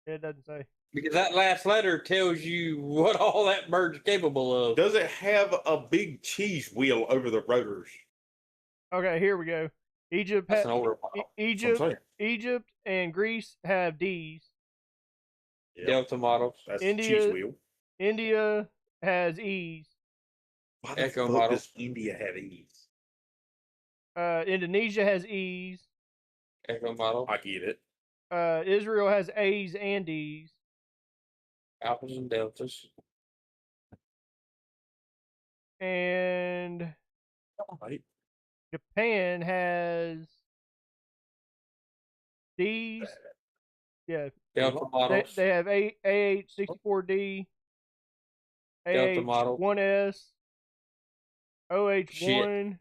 It doesn't say. Because that last letter tells you what all that bird's capable of. Does it have a big cheese wheel over the rotors? Okay, here we go. Egypt, That's an older model. That's what I'm saying. Egypt, and Greece have D's. Yeah, Delta models. that's India- the cheese wheel. India has E's. Why the Echo fuck model. does India have E's? Indonesia has E's. Echo model. I get it. Israel has A's and D's. Alphas and Deltas. And Right. Japan has D's. Yeah, Delta models. they have A864D, Delta model. AH1S, OH1,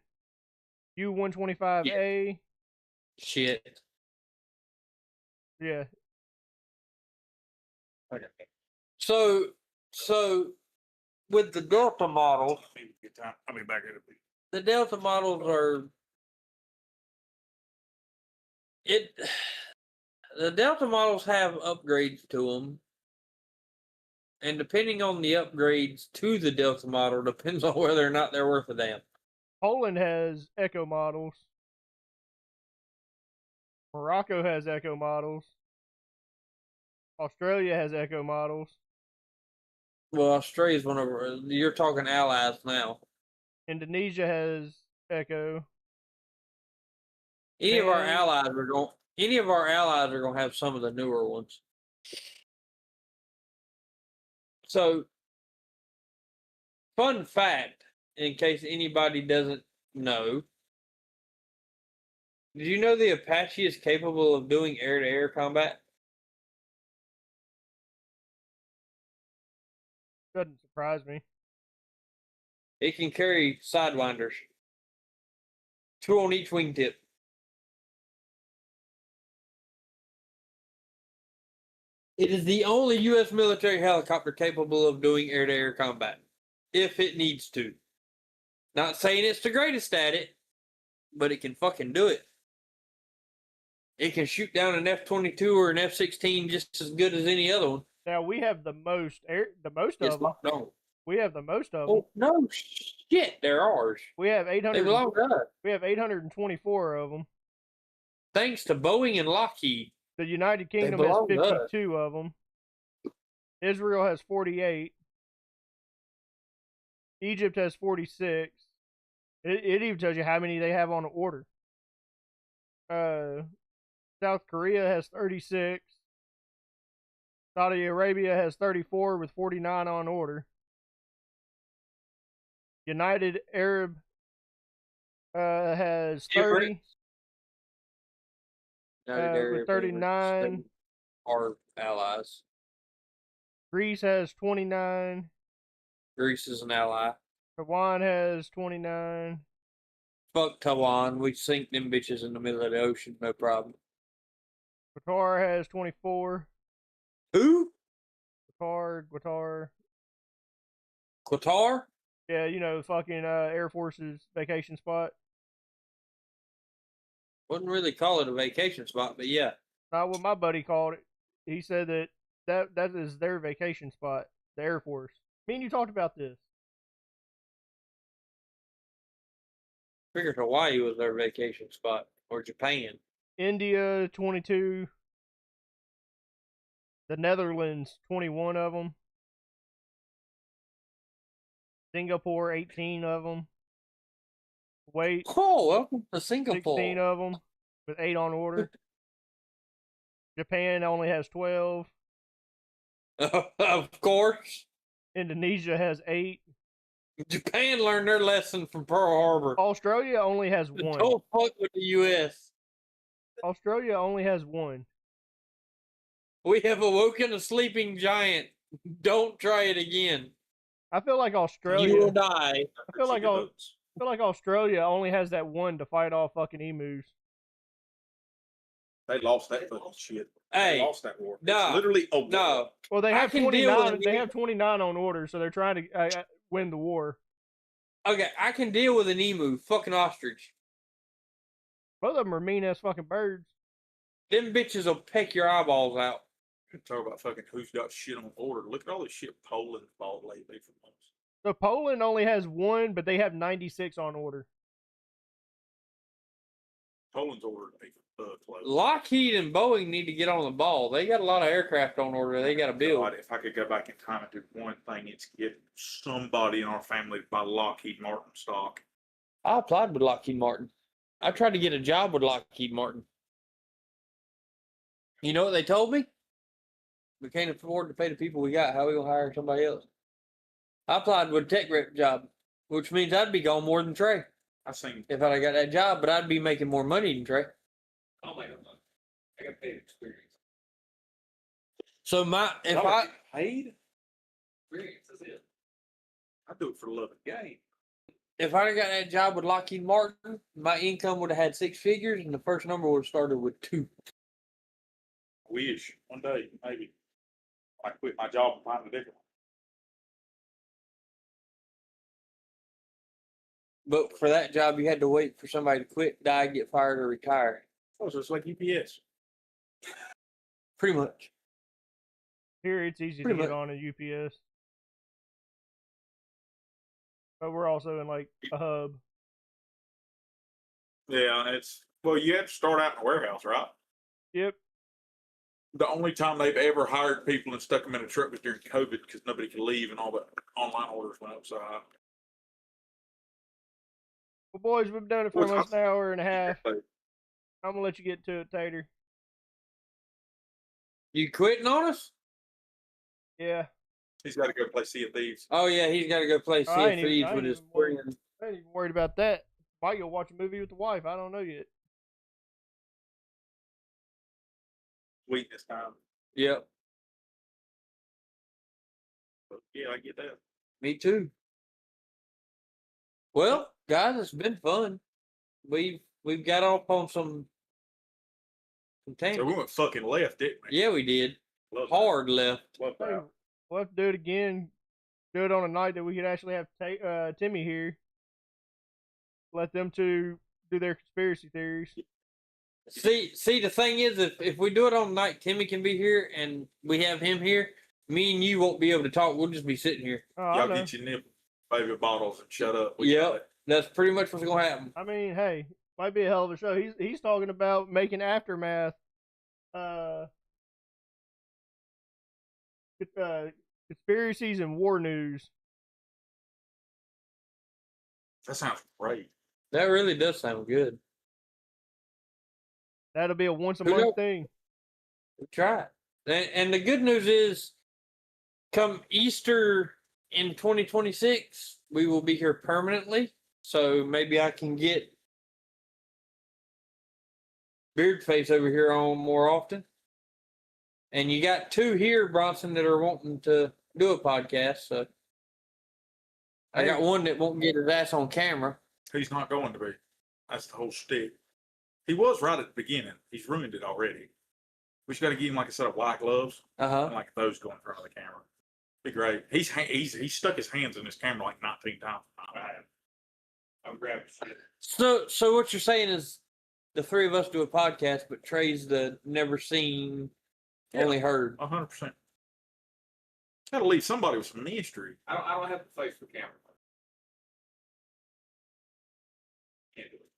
U125A. Shit. Yeah, So with the Delta models, Good time. I'll be back at it. the Delta models are the Delta models have upgrades to them, and depending on the upgrades to the Delta model depends on whether or not they're worth a damn. Poland has Echo models. Morocco has Echo models. Australia has Echo models. Well, Australia's one of our, you're talking allies now. Indonesia has Echo. Any of our Man. allies are going to have some of the newer ones. So, fun fact, in case anybody doesn't know, did you know the Apache is capable of doing air-to-air combat? Doesn't surprise me. It can carry sidewinders. 2 on each wingtip. It is the only U.S. military helicopter capable of doing air-to-air combat, if it needs to. Not saying it's the greatest at it, but it can fucking do it. It can shoot down an F-22 or an F-16 just as good as any other one. Now we have the most It's of them. not, no. We have the most of them. Oh, no shit, they're ours. We have They 800. belong to us. We have 824 of them. Thanks to Boeing and Lockheed. The United Kingdom has belong to us. 52 of them. Israel has 48. Egypt has 46. It even tells you how many they have on order. South Korea has 36. Saudi Arabia has 34 with 49 on order. United Arab has 30. With 39. Our allies. Greece has 29. Greece is an ally. Taiwan has 29. Fuck Taiwan. We sink them bitches in the middle of the ocean, no problem. Qatar has 24. Who? Qatar. Qatar? Yeah, you know, fucking Air Force's vacation spot. Wouldn't really call it a vacation spot, but yeah. Not what my buddy called it. He said that is their vacation spot, the Air Force. Me and you talked about this. Figured Hawaii was their vacation spot, or Japan. India, 22. The Netherlands, 21 of them. Singapore, 18 of them. Kuwait, Oh, welcome to Singapore. 16 of them with 8 on order. Japan only has 12. Of course. Indonesia has 8. Japan learned their lesson from Pearl Harbor. Australia only has 1. Don't fuck with the U.S. Australia only has 1. We have awoken a sleeping giant. Don't try it again. I feel like Australia. You will die. I feel like Australia only has that 1 to fight off fucking emus. They lost that fucking shit. Hey, They lost that war. no, It's literally a war. No. Well, they I have can deal 29. with They it. have 29 on order, so they're trying to win the war. Okay, I can deal with an emu. Fucking ostrich. Both of them are mean ass fucking birds. Them bitches will peck your eyeballs out. Talk about fucking who's got shit on order. Look at all this shit Poland bought lately from us. So Poland only has 1, but they have 96 on order. Poland's ordered a close. Lockheed and Boeing need to get on the ball. They got a lot of aircraft on order. They got to build. God, if I could go back in time and do one thing, it's get somebody in our family to buy Lockheed Martin stock. I applied with Lockheed Martin. I tried to get a job with Lockheed Martin. You know what they told me? We can't afford to pay the people we got. How are we gonna hire somebody else? I applied with a tech rep job, which means I'd be gone more than Trey I seen if I got that job, but I'd be making more money than Trey. Oh my god. I got paid experience. So if I paid, Experience is it. I do it for the love of the game. if I'd have got that job with Lockheed Martin, my income would have had 6 figures, and the first number would have started with 2. Wish one day maybe I quit my job and find a different one. But for that job, you had to wait for somebody to quit, die, get fired, or retire. Oh, so it's like UPS. Pretty much. Here, it's easy Pretty to get much. on a UPS. But we're also in like a hub. Yeah, it's well, you have to start out in a warehouse, right? Yep. The only time they've ever hired people and stuck them in a truck was during COVID because nobody could leave and all the online orders went up so high. Well, boys, we've done it for What's almost up? an hour and a half. Hey, I'm gonna let you get to it, Tater. You quitting on us? Yeah. he's got to go play Sea of Thieves. Oh yeah, he's got to go play Sea I of ain't even- Thieves I ain't with his even worried. friends. I ain't even worried about that. Might go watch a movie with the wife. I don't know yet. Sweet this time. Yep. Yeah, I get that. Me too. Well, guys, it's been fun. We've got off on some So tangents. we went fucking left, didn't we? Yeah, we did. Love that. Hard left. Love Hey, that. we'll have to do it again. Do it on a night that we could actually have Timmy here. Let them two do their conspiracy theories. See, the thing is, if we do it on night, Timmy can be here, and we have him here. Me and you won't be able to talk. We'll just be sitting here. Oh, I Y'all know. get your nipple baby bottles and shut up. We got Yep, it. that's pretty much what's gonna happen. I mean, hey, might be a hell of a show. He's talking about making aftermath, conspiracies and war news. That sounds great. That really does sound good. That'll be a once a Who month knows? thing. We try it. And the good news is, come Easter in 2026, we will be here permanently. So maybe I can get Beardface over here on more often. And you got two here, Bronson, that are wanting to do a podcast. So I got one that won't get his ass on camera. He's not going to be. That's the whole shtick. He was right at the beginning. He's ruined it already. We just got to give him like a set of white gloves and like those go in front of the camera. Be great. He's stuck his hands in this camera like 19 times. I'm grabbing shit. So what you're saying is the three of us do a podcast, but Trey's the never seen, only heard. 100%. Got to leave somebody with some mystery. I don't have the face for camera. Can't do it.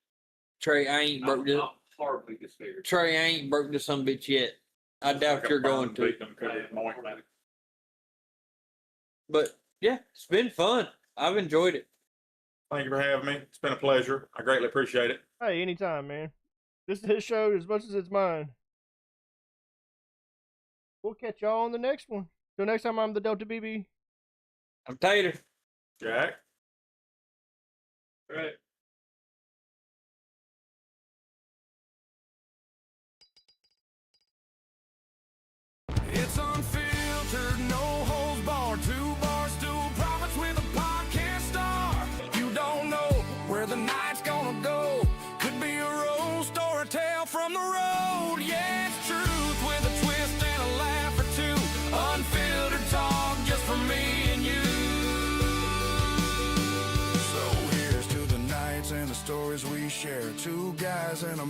Trey, I ain't broke this. I'm horribly disfigured. Trey, I ain't broke this some bitch yet. I doubt Like a you're going burn to. victim could have anointed me. But yeah, it's been fun. I've enjoyed it. Thank you for having me. It's been a pleasure. I greatly appreciate it. Hey, anytime, man. This is his show as much as it's mine. We'll catch y'all on the next one. Till next time, I'm the Delta BB. I'm Tater. Jack? Right. It's unfiltered, no holds barred, 2 bars, dual profits with a podcast star. You don't know where the night's gonna go. Could be a roast or a tale from the road. Yeah, it's truth with a twist and a laugh or two. Unfiltered talk just for me and you. So here's to the nights and the stories we share. 2 guys and a